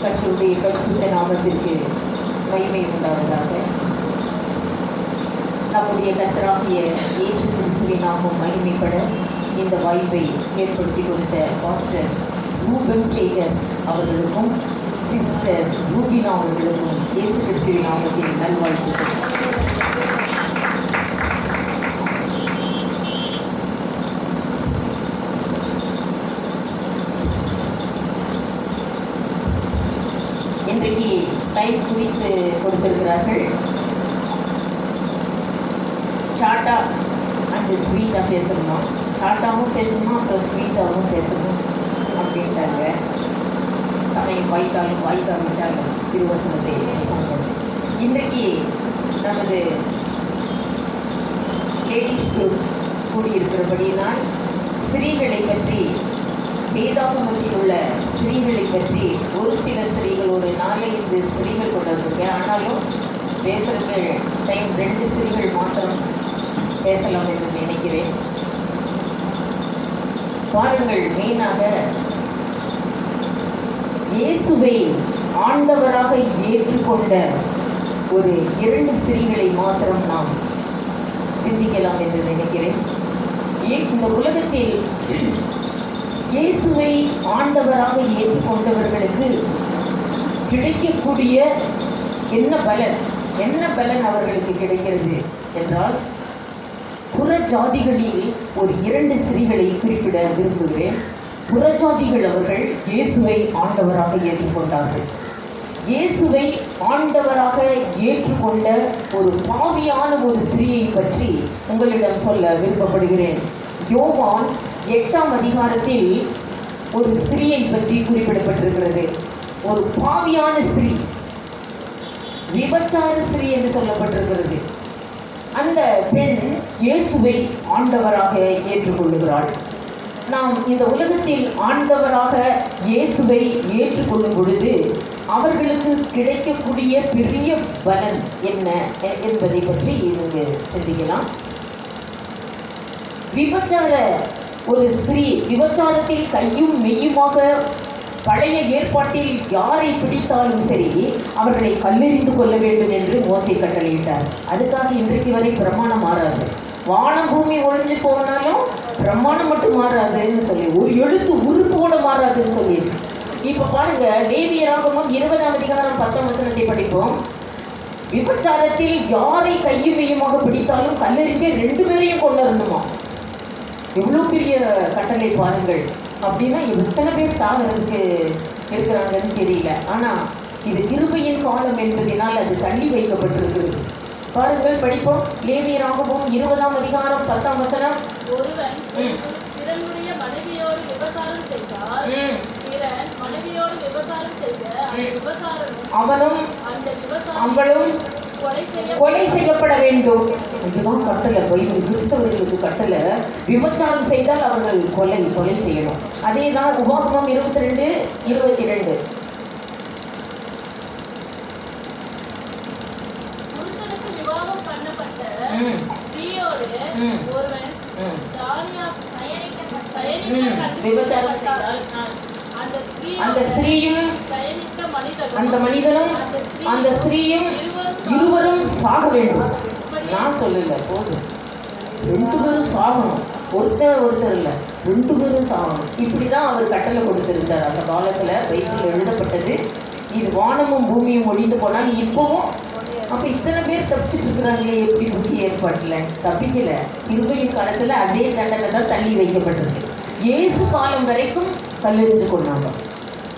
கர்த்தருடைய பரிசுத்த நாமத்திற்கு மகிமை உண்டாவதாக. நம்முடைய கர்த்தராகிய இயேசு கிறிஸ்துவின் நாமம் மகிமைப்பட இந்த வாய்ப்பை ஏற்படுத்தி கொடுத்த பாஸ்டர் ரூபன் சேகர் அவர்களுக்கும் சிஸ்டர் ரூபினா அவர்களுக்கும் இயேசு கிறிஸ்துவின் நாமத்தின் நல்வாழ்த்துக்கள். இன்றைக்கு டைம் குறித்து கொடுத்திருக்கிறார்கள். ஷார்ட்டாக அண்ட் ஸ்வீட்டாக பேசணுமா, ஷார்ட்டாகவும் பேசணுமா, அப்புறம் ஸ்வீட்டாகவும் பேசணும் அப்படின்ட்டாங்க. சமயம் வாய்க்காலும் வாய்க்காவிட்டாலும் திருவசனத்தை சொன்னது. இன்றைக்கு நமது லேடிஸ் குரூப் கூடியிருக்கிறபடியினால் ஸ்திரீகளை பற்றி, வேதாகமத்தில் உள்ள ஸ்திரீகளை பற்றி ஒரு சில ஸ்திரீகள், ஒரு 4-5 ஸ்திரீகள் கொண்டு வந்திருக்கேன். ஆனாலும் பேசுகிறதுக்கு டைம் 2 ஸ்திரீகள் மாத்திரம் பேசலாம் என்று நினைக்கிறேன். பாருங்கள், மெயினாக இயேசுவை ஆண்டவராக ஏற்றுக்கொண்ட ஒரு 2 ஸ்திரீகளை மாத்திரம் நாம் சிந்திக்கலாம் என்று நினைக்கிறேன். இந்த உலகத்தில் இயேசுவை ஆண்டவராக ஏற்றுக்கொண்டவர்களுக்கு கிடைக்கக்கூடிய என்ன பலன் அவர்களுக்கு கிடைக்கிறது என்றால், புறஜாதிகளில் ஒரு 2 ஸ்திரீகளை குறிப்பிட விரும்புகிறேன். புறஜாதிகள் அவர்கள் இயேசுவை ஆண்டவராக ஏற்றுக்கொண்டார்கள். இயேசுவை ஆண்டவராக ஏற்றுக்கொண்ட ஒரு பாவியான ஒரு ஸ்திரீயை பற்றி உங்களிடம் சொல்ல விருப்பப்படுகிறேன். யோவான் 8ஆம் அதிகாரத்தில் ஒரு ஸ்திரீயை பற்றி குறிப்பிடப்பட்டிருக்கிறது. ஒரு பாவியான ஸ்திரீ, விபச்சார ஸ்திரீ என்று சொல்லப்பட்டிருக்கிறது. அந்த பெண் இயேசுவை ஆண்டவராக ஏற்றுக்கொள்ளுகிறாள். நாம் இந்த உலகத்தில் ஆண்டவராக இயேசுவை ஏற்றுக்கொள்ளும் பொழுது அவர்களுக்கு கிடைக்கக்கூடிய பெரிய பலன் என்ன என்பதை பற்றி இங்கு சிந்திக்கலாம். விபச்சார ஒரு ஸ்திரீ, விபச்சாரத்தில் கையும் மெய்யுமாக பழைய ஏற்பாட்டில் யாரை பிடித்தாலும் சரி அவர்களை கல்லெறிந்து கொள்ள வேண்டும் என்று மோசே கட்டளையிட்டார். அதுக்காக இன்றைக்கு வரை பிரமாணம் மாறாது. வானம் பூமி ஒழிஞ்சு போனாலும் பிரமாணம் மட்டும் மாறாதுன்னு சொல்லி, ஒரு எழுத்து உறுப்பு கூட மாறாதுன்னு சொல்லி. இப்போ பாருங்க, லேவியராகமம் 20ஆம் அதிகாரம் 10ஆம் வசனத்தை படிப்போம். விபச்சாரத்தில் யாரை கையும் மெய்யுமாக பிடித்தாலும் கல்லெறிந்து 2 பேரையும் கொண்டு வரணுமா? எவ்வளோ பெரிய கட்டளை பாருங்கள். அப்படின்னா எத்தனை பேர் சாகிறதுக்கு இருக்கிறாங்கன்னு தெரியல. ஆனால் இது கிருபையின் காலம் என்பதனால் அது தள்ளி வைக்கப்பட்டிருக்கிறது. பாருங்கள், படிப்போம். லேவியராகமம் 20ஆம் அதிகாரம் 10ஆம் வசனம். ஒருவன் பிறனுடைய மனைவியோடு விபசாரம் செய்தால், பிறன் மனைவியோடு விபசாரம் செய்த அவனும் அவளும் கொலை செய்யப்பட வேண்டும். இதுதான் கட்டளை. பைபிள் கிறிஸ்தவர்களுக்கு கட்டளை. விபச்சாரம் செய்தால் அவர்கள் கொலை செய்யணும். அதே தான் உபாகமம் 22:22. புருஷனுக்கு விவாகம் பண்ணப்பட்ட ஸ்திரீயோடு ஒருவன் விபச்சாரம் செய்தால் அந்த ஸ்திரீயும் அந்த மனிதனும் அந்த ஸ்திரீயும் இருவரும் சாக வேண்டும். நான் சொல்லல, போதும், 2 பேரும் சாகணும். ஒருத்தர் இல்லை, 2 பேரும் சாகணும். இப்படிதான் அவர் கட்டளை கொடுத்திருந்தார் அந்த காலத்துல. பைபிள் எழுதப்பட்டது. இது வானமும் பூமியும் ஒழிந்து போனால் இப்பவும் அப்போ இத்தனை பேர் தப்பிச்சுட்டு இருக்கிறாங்களே, எப்படி புதிய ஏற்பாட்டில் தப்பிக்கல. கிருபையின் காலத்தில் அதே தண்டனை தான் தள்ளி வைக்கப்பட்டிருக்கு. இயேசு காலம் வரைக்கும் கல்லெறிந்து கொண்டாங்க.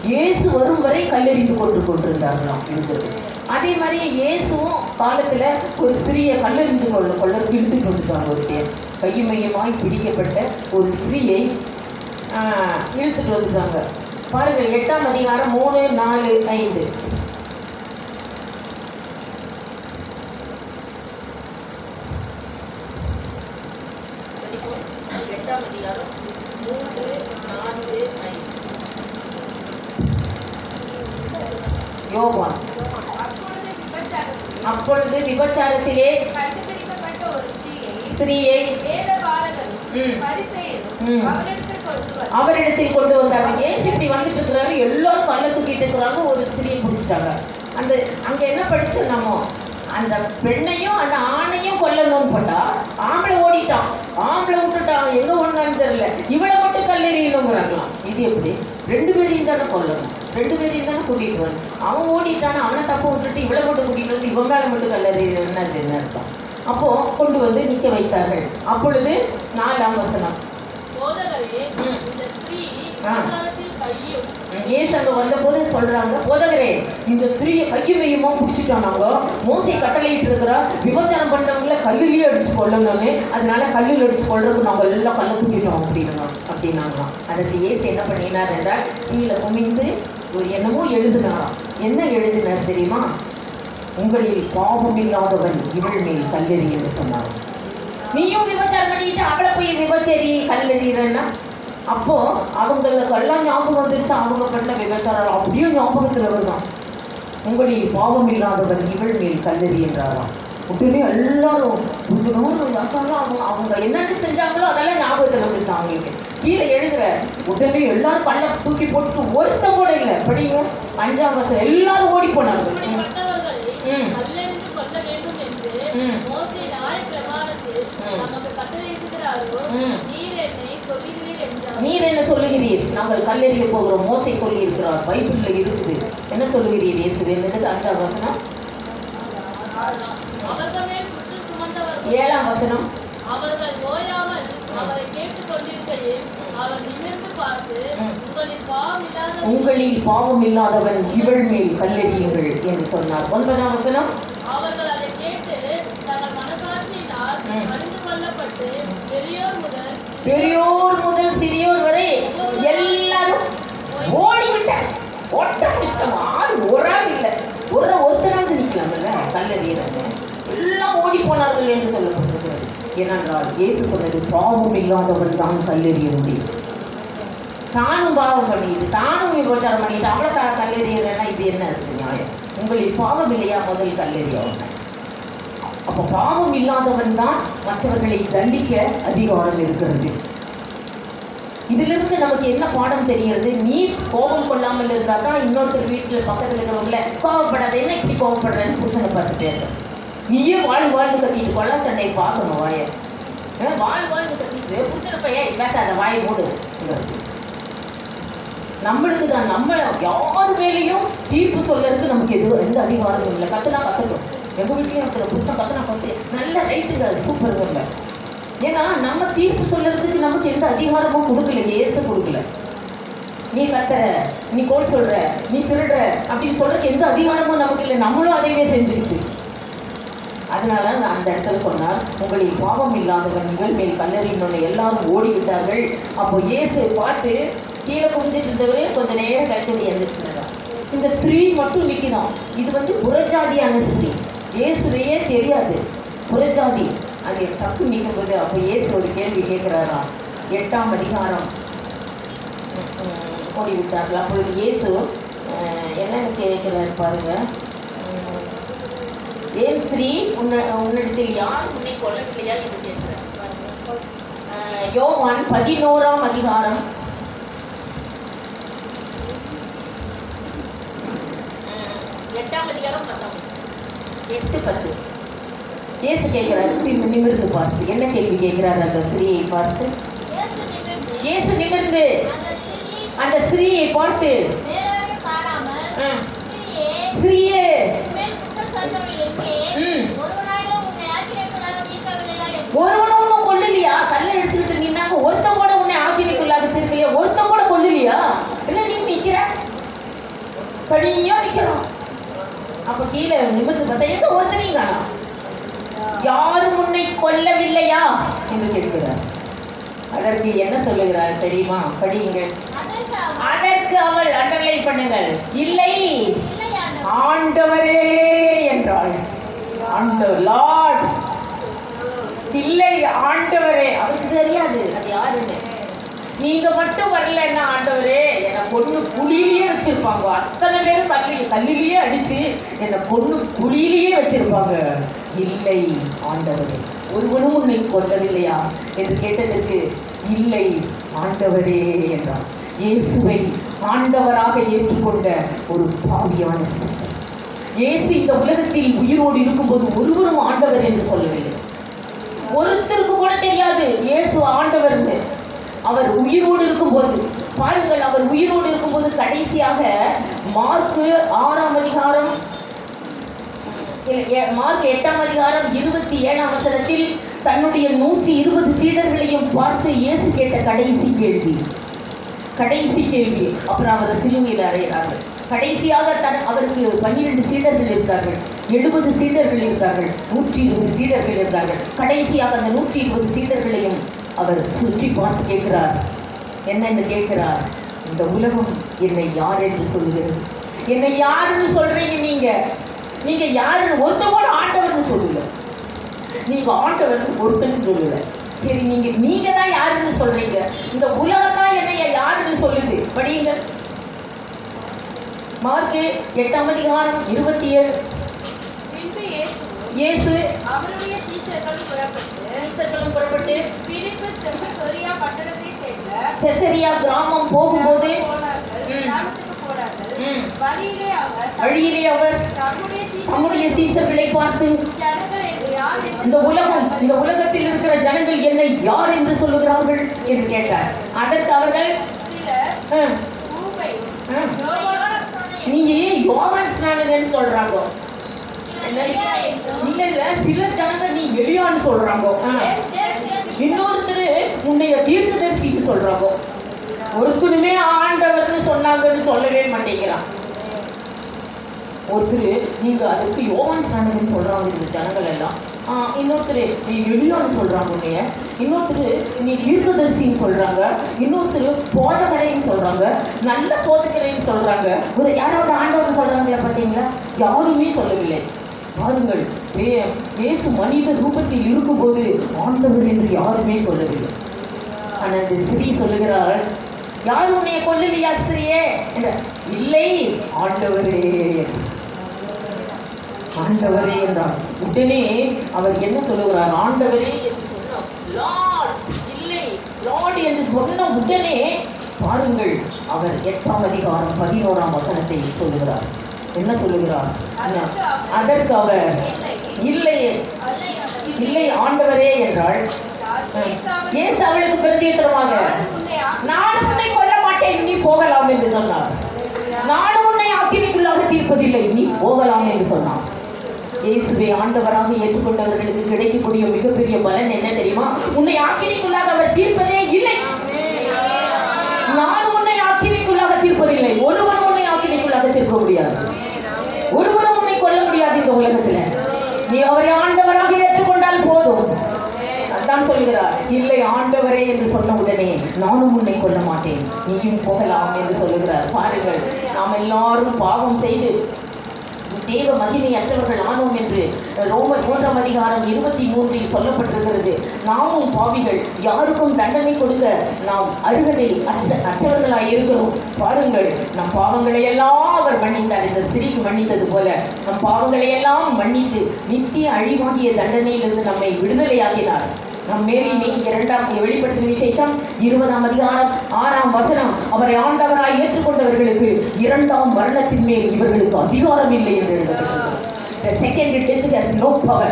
இயேசு வரும் வரை கல்லெறிந்து கொண்டிருந்தார்களாம் இருந்தது. அதே மாதிரி இயேசுவும் காலத்தில் ஒரு ஸ்திரீயை கல்லெறிஞ்சு கொள்ள இழுத்துட்டு வந்துட்டாங்க. ஒரு கையுமையமாய் பிடிக்கப்பட்ட ஒரு ஸ்திரீயை இழுத்துட்டு வந்துட்டாங்க. பாருங்கள், 8ஆம் அதிகாரம் 3, 4, 5. யோவான். அப்பொழுது விபச்சாரத்திலே ஸ்திரீயை அவரிடத்தில் கொண்டு வந்தார்கள். ஏசு இப்படி வந்துட்டு இருக்கிறாரு, எல்லாரும் கல்லை தூக்கிட்டு இருக்கிறாங்க, ஒரு ஸ்திரியை பிடிச்சிட்டாங்க. அந்த அங்கே என்ன படித்தோம் நம்ம, அந்த பெண்ணையும் அந்த ஆணையும் கொல்லணும்னு பட்டா ஆம்பளை ஓடிட்டான், ஆம்பளை விட்டுட்டான், எங்கே ஒன்றான்னு தெரியல, இவளை மட்டும் கல்லெறியணுங்கிறாங்களாம். இது எப்படி? 2 பேரையும் தானே கொல்லணும், 2 பேரையும் தானே கூட்டிகிட்டு வரணும். அவன் ஓடிட்டானா, அவனை தப்பு விட்டுட்டு இவளை மட்டும் கூட்டிகிட்டு வந்து இவங்கால மட்டும் கல்லெறியணும்னா அது என்ன அர்த்தம்? அப்போது கொண்டு வந்து நிற்க வைத்தார்கள். அப்பொழுது 4ஆம் வசனம், ஏசு அங்கே வந்தபோது சொல்றாங்க, போதகரே இந்த ஸ்திரீயை கையும் மையமா பிடிச்சிட்டானாங்க, மோசை கட்டளையிட்டு இருக்கிறா, விபச்சாரம் பண்றவங்கள கல்லுலயே அடிச்சு கொள்ளணும்னு, அதனால கல்லில் அடிச்சு கொள்றதுக்கு நாங்கள் எல்லாம் கல்லை தூக்கிட்டோம் அப்படின்னாங்களாம். அதற்கு ஏசு என்ன பண்ணினார் என்றால், கீழே குமிந்து ஒரு என்னமோ எழுதினாராம். என்ன எழுதினார் தெரியுமா? உங்களில் பாவம் இல்லாதவன் இவள் மேல் கல்லெறி என்று சொன்னார். நீயும் விபச்சாரம் பண்ணிட்டு அவளை போய் விபச்சாரி கல்லெறிகிறன்னா, அப்போ அவங்களுக்கெல்லாம் ஞாபகம் வந்துருச்சு, அவங்க பண்ண விபச்சாரம் அப்படியும் ஞாபகத்தில் வருதான். உங்களில் பாவம் இல்லாதவன் இவள் மேல் கல்லெறி என்றாராம். உடனே எல்லாரும் கொஞ்சம் அவங்க என்னென்ன செஞ்சாங்களோ அதெல்லாம் ஞாபகத்தில் வந்துச்சு அவங்களுக்கு. கீழே எழுதுற உடனே எல்லாரும் கல்லை தூக்கி போட்டு ஒருத்த கூட இல்லை. படிங்க 5ஆம் வசனம், எல்லாரும் ஓடி போனாங்க. நீர் என்ன சொல்லுகிறீர்? நாங்கள் கல்லெறிய போகிறோம், மோசை சொல்லி இருக்கிறார், பைபிளில் இருக்குது. என்ன சொல்லுகிறீர் இயேசுவே? 5ஆம் வசனம், 7ஆம் வசனம், அவர்கள் ஓயாமல் அவரை கேட்டுக் கொண்டிருக்கையில் அவர் நிமிர்ந்து பார்த்து, உங்களில் பாவம் இல்லாதவன் இவள் மேல் கல்லெறியுங்கள் என்று சொன்னார். 9ஆம் வசனம், அவர்கள் அதை கேட்டு தங்கள் மனசாட்சியினால் அறிந்து கொள்ளப்பட்டு பெரியோர் முதல் சிறியோர் வரை எல்லாரும் ஓடிவிட்டார். ஓட்ட முடிச்சிட்டாங்க. ஆள் ஒரு ஆள் இல்லை, ஒருத்தராவது நிற்கலாம்ல கல்லெறியறாங்க. எல்லாம் ஓடி போனார்கள் என்று சொல்லப்பட்டிருக்கிறது. ஏனென்றால் இயேசு சொன்னது, பாவம் இல்லாதவன் தான் கல்லெறிய முடியும். தானும் பாவம் பண்ணிட்டு, தானும் விபச்சாரம் பண்ணிட்டு அவளை கல்லெறியறேன்னா இது என்ன இருக்கு நியாயம்? உங்களில் பாவம் இல்லையா? முதல் கல்லெறியவங்க. அப்போ பாவம் இல்லாதவன் தான் மற்றவர்களை தண்டிக்க அதிகாரம் இருக்கிறது. இதிலிருந்து நமக்கு என்ன பாடம் தெரிகிறது? நீ கோபம் கொள்ளாமல் இருந்தால் தான் இன்னொருத்தர் வீட்டில் பக்கத்தில் இருக்கிறவங்கள கோபப்படாத, என்ன இப்படி கோபப்படுறேன்னு புருஷனை பார்த்து பேச. நீயே வாழ்ந்து கத்திட்டு கொள்ள சண்டையை பார்க்கணும். வாயை வாழ்ந்து கத்திட்டு புருஷனை பைய பேசாத, வாயை மூடு. நம்மளுக்கு தான் நம்ம யார் மேலேயும் தீர்ப்பு சொல்றதுக்கு நமக்கு எந்த அதிகாரமும் இல்லை. கத்துனா கத்தட்டும். எங்கள் வீட்லேயும் இருக்கிற புருஷன் கத்துனா கத்து நல்ல ரைட்டுங்க, சூப்பருங்க. ஏன்னா நம்ம தீர்ப்பு சொல்றதுக்கு நமக்கு எந்த அதிகாரமும் கொடுக்கல, ஏசு கொடுக்கல. நீ கத்துற, நீ கோல் சொல்ற, நீ திருடுற அப்படின்னு சொல்றதுக்கு எந்த அதிகாரமும் நமக்கு இல்லை. நம்மளும் அதையே செஞ்சுக்கிட்டு. அதனால நான் அந்த இடத்துல சொன்னார், உங்களில் பாவம் இல்லாதவன் இவள் மேல் கல்லெறின்னு எல்லாரும் ஓடிவிட்டார்கள். அப்போ இயேசு பார்த்து கீழே குடிஞ்சிட்டு இருந்தவரே கொஞ்ச நேரம் கழிச்சு எழுந்திருச்சுதான். இந்த ஸ்திரீ மட்டும் நிற்கணும். இது புறஜாதியான ஸ்திரீ, இயேசுவையே தெரியாது, புறஜாதி. அது தப்பு நிற்கும்போது அப்போ இயேசு ஒரு கேள்வி கேட்குறாரா. 8ஆம் அதிகாரம் ஓடிவிட்டார்கள். அப்பொழுது இயேசு என்னென்னு கேட்குறாரு பாருங்க. ஏன் ஸ்திரீ, உன்னிடத்தில் யார் உன்னை கொல்லவில்லையா என்று கேட்கிறார். யோவான் 11ஆம் அதிகாரம் 8ஆம் அதிகாரம் 8:10. இயேசு கேட்கிறார், நிமிர்ந்து பார்த்து என்ன கேள்வி கேட்கிறார் அந்த ஸ்திரீயை பார்த்து. இயேசு நிமிர்ந்து அந்த ஸ்திரீயை பார்த்து, ஸ்திரீயே ஒருவனும் கொல்லலையா? கல்லை எடுத்துக்கிட்டு நின்னாங்க, ஒருத்த கூட உன்னை ஆக்கினைக்குள்ளாக திருக்கலையா? ஒருத்த கூட கொல்லலையா? இல்லை நீ நிற்கிற தனியா நிற்கிறோம். அப்ப கீழே நிமிர்ந்து பார்த்தா எங்க ஒருத்தனையும் காணோம். யாரும் உன்னை கொல்லவில்லையா என்று கேட்கிறார். அதற்கு என்ன சொல்லுகிறார் தெரியுமா? படியுங்க. அதற்கு அவள் அண்டர்லைன் பண்ணுங்கள், இல்லை ஆண்டவரே என்றாள். ஆண்டவர் லார்ட், இல்லை ஆண்டவரே. அவருக்கு தெரியாது அது யாருன்னு. நீங்க மட்டும் வரலன்னா ஆண்டவரே என்னை பொண்ணு குழியிலேயே வச்சிருப்பாங்க. அத்தனை பேரும் கல்லிலேயே அடிச்சு என்னை பொண்ணு குழியிலேயே வச்சிருப்பாங்க. இல்லை ஆண்டவரே, ஒருவனும் உன்னை கொல்லவில்லையா என்று கேட்டதற்கு இல்லை ஆண்டவரே என்றார். இயேசுவை ஆண்டவராக ஏற்றுக்கொண்ட ஒரு பாவியான ஸ்திரீ. இயேசு இந்த உலகத்தில் உயிரோடு இருக்கும்போது ஒருவரும் ஆண்டவர் என்று சொல்லவில்லை. ஒருத்தருக்கு கூட தெரியாது இயேசு ஆண்டவர்னு. அவர் உயிரோடு இருக்கும்போது பாருங்கள், அவர் உயிரோடு இருக்கும்போது கடைசியாக மார்க் 6ஆம் அதிகாரம் மார்க் 8ஆம் அதிகாரம் 27ஆம் வசனத்தில் தன்னுடைய 120 சீடர்களையும் பார்த்து இயேசு கேட்ட கடைசி கேள்வி. அப்புறம் அவர் சிலுவையில் அறையிறார்கள். கடைசியாக அவருக்கு 12 சீடர்கள் இருந்தார்கள், 70 சீடர்கள் இருந்தார்கள், 120 சீடர்கள் இருந்தார்கள். கடைசியாக அந்த 120 சீடர்களையும் அவர் சுற்றி பார்த்து கேட்கிறார். என்னன்னு கேட்கிறார்? இந்த உலகம் என்னை யார் என்று சொல்லுகிறது? என்னை யாருன்னு சொல்றீங்க? நீங்க யாருன்னு ஒருத்தர் கூட ஆண்டவர்னு சொல்லல. நீங்க ஆண்டவர்னு ஒருத்தன்னு சொல்லல. சரி, நீங்க தான் யாருன்னு சொல்றீங்க. இந்த உலகம் தான் என்னைய யாருன்னு சொல்லுது. படியுங்க. மார்க் 8ஆம் அதிகாரம் 27. பின்பு இயேசு அவருடைய சீஷர்களும் புறப்பட்டு பிலிப்பு செசரியா பட்டணத்தை சேர்ந்த செசரியா கிராமம் போகும்போது வழியிலே அவர் தம்முடைய சீஷர்களை பார்த்து, இந்த உலகத்தில் இருக்கிற ஜனங்கள் என்னை யார் என்று சொல்லுகிறார்கள் என்று கேட்டார். அதற்கு அவர்கள் நீங்க யோவான் ஸ்நானகன்னு சொல்றாங்க. இல்ல சில ஜனங்க நீ எலியான்னு சொல்றாங்க. இன்னொருத்தர் உன்னைய தீர்க்கதரிசின்னு சொல்றாங்க. ஒருத்தருமே ஆண்டவர்னு சொன்னாங்கன்னு சொல்லவே மாட்டேங்கிறான். ஒருத்தர் நீங்க அதுக்கு யோவான் ஸ்நானகன்னு சொல்றாங்க இந்த ஜனங்கள் எல்லாம். இன்னொருத்தர் நீ எலியான்னு சொல்றாங்க உன்னைய. இன்னொருத்தர் நீ தீர்க்கதரிசின்னு சொல்றாங்க. இன்னொருத்தர் போதகரைன்னு சொல்றாங்க, நல்ல போதகரைன்னு சொல்றாங்க. ஒரு யாராவது ஆண்டவர் சொல்றாங்களா பார்த்தீங்களா? யாருமே சொல்லவில்லை. பாருங்கள், இயேசு மனித ரூபத்தில் இருக்கும்போது ஆண்டவர் என்று யாருமே சொல்லவில்லை. ஆனால் இந்த ஸ்திரீ சொல்லுகிறாள், யார் உன்னைய கொல்லலையா ஸ்திரியே? இல்லை, ஆண்டவரே என்றார். உடனே அவர் என்ன சொல்லுகிறார்? ஆண்டவரே என்று சொன்ன லார்ட், இல்லை லார்ட் என்று சொன்ன உடனே பாருங்கள், அவர் 8ஆம் அதிகாரம் 11ஆம் வசனத்தை சொல்லுகிறார். என்ன சொல்லுகிறார்? அதற்கு அவர் இல்லை ஆண்டவரே என்றாள். இயேசு அவளுக்கு பிரதியுத்தரமாக, நான் உன்னை கொல்ல மாட்டேன், நீ போகலாம் என்று சொன்னார். நான் உன்னை ஆக்கினைக்குள்ளாக தீர்ப்பதில்லை, நீ போகலாம் என்று சொன்னார். இயேசுவை ஆண்டவராக ஏற்றுக்கொண்டவர்களுக்கு கிடைக்கக்கூடிய மிகப்பெரிய பலன் என்ன தெரியுமா? உன்னை ஆக்கினைக்குள்ளாக அவர் தீர்ப்பதே இல்லை. நான் உன்னை ஆக்கினைக்குள்ளாக தீர்ப்பதில்லை. ஒருவன் உன்னை ஆக்கினைக்குள்ளாக தீர்க்க முடியாது. ஒருவரும் உன்னை கொல்ல முடியாது இந்த உலகத்துல. நீ அவரை ஆண்டவராக ஏற்றுக்கொண்டால் போதும். அதான் சொல்கிறார், இல்லை ஆண்டவரே என்று சொன்ன உடனே நானும் உன்னை கொல்ல மாட்டேன், நீயும் போகலாம் என்று சொல்லுகிறார். பாருங்கள், நாம் எல்லாரும் பாவம் செய்து தேவ மகிமை அற்றவர்கள் ஆனோம் என்று ரோமர் 3ஆம் அதிகாரம் 23 சொல்லப்பட்டிருக்கிறது. நாமும் பாவிகள், யாருக்கும் தண்டனை கொடுக்க நாம் அருகதை அற்றவர்களாய் இருக்கிறோம். பாருங்கள், நம் பாவங்களை எல்லாம் அவர் மன்னித்தார். இந்த ஸ்திரீக்கு மன்னித்தது போல நம் பாவங்களை எல்லாம் மன்னித்து நித்திய அழிவாகிய தண்டனையிலிருந்து நம்மை விடுதலையாக்கினார். நம் மேலினை 2ஆம் வெளிப்படுத்தின விசேஷம் 20ஆம் அதிகாரம் 6ஆம் வசனம், அவரை ஆண்டவராய் ஏற்றுக்கொண்டவர்களுக்கு 2ஆம் மரணத்தின் மேல் இவர்களுக்கு அதிகாரம் இல்லை என்று எழுதப்பட்டிருக்கிறது. The second death has no power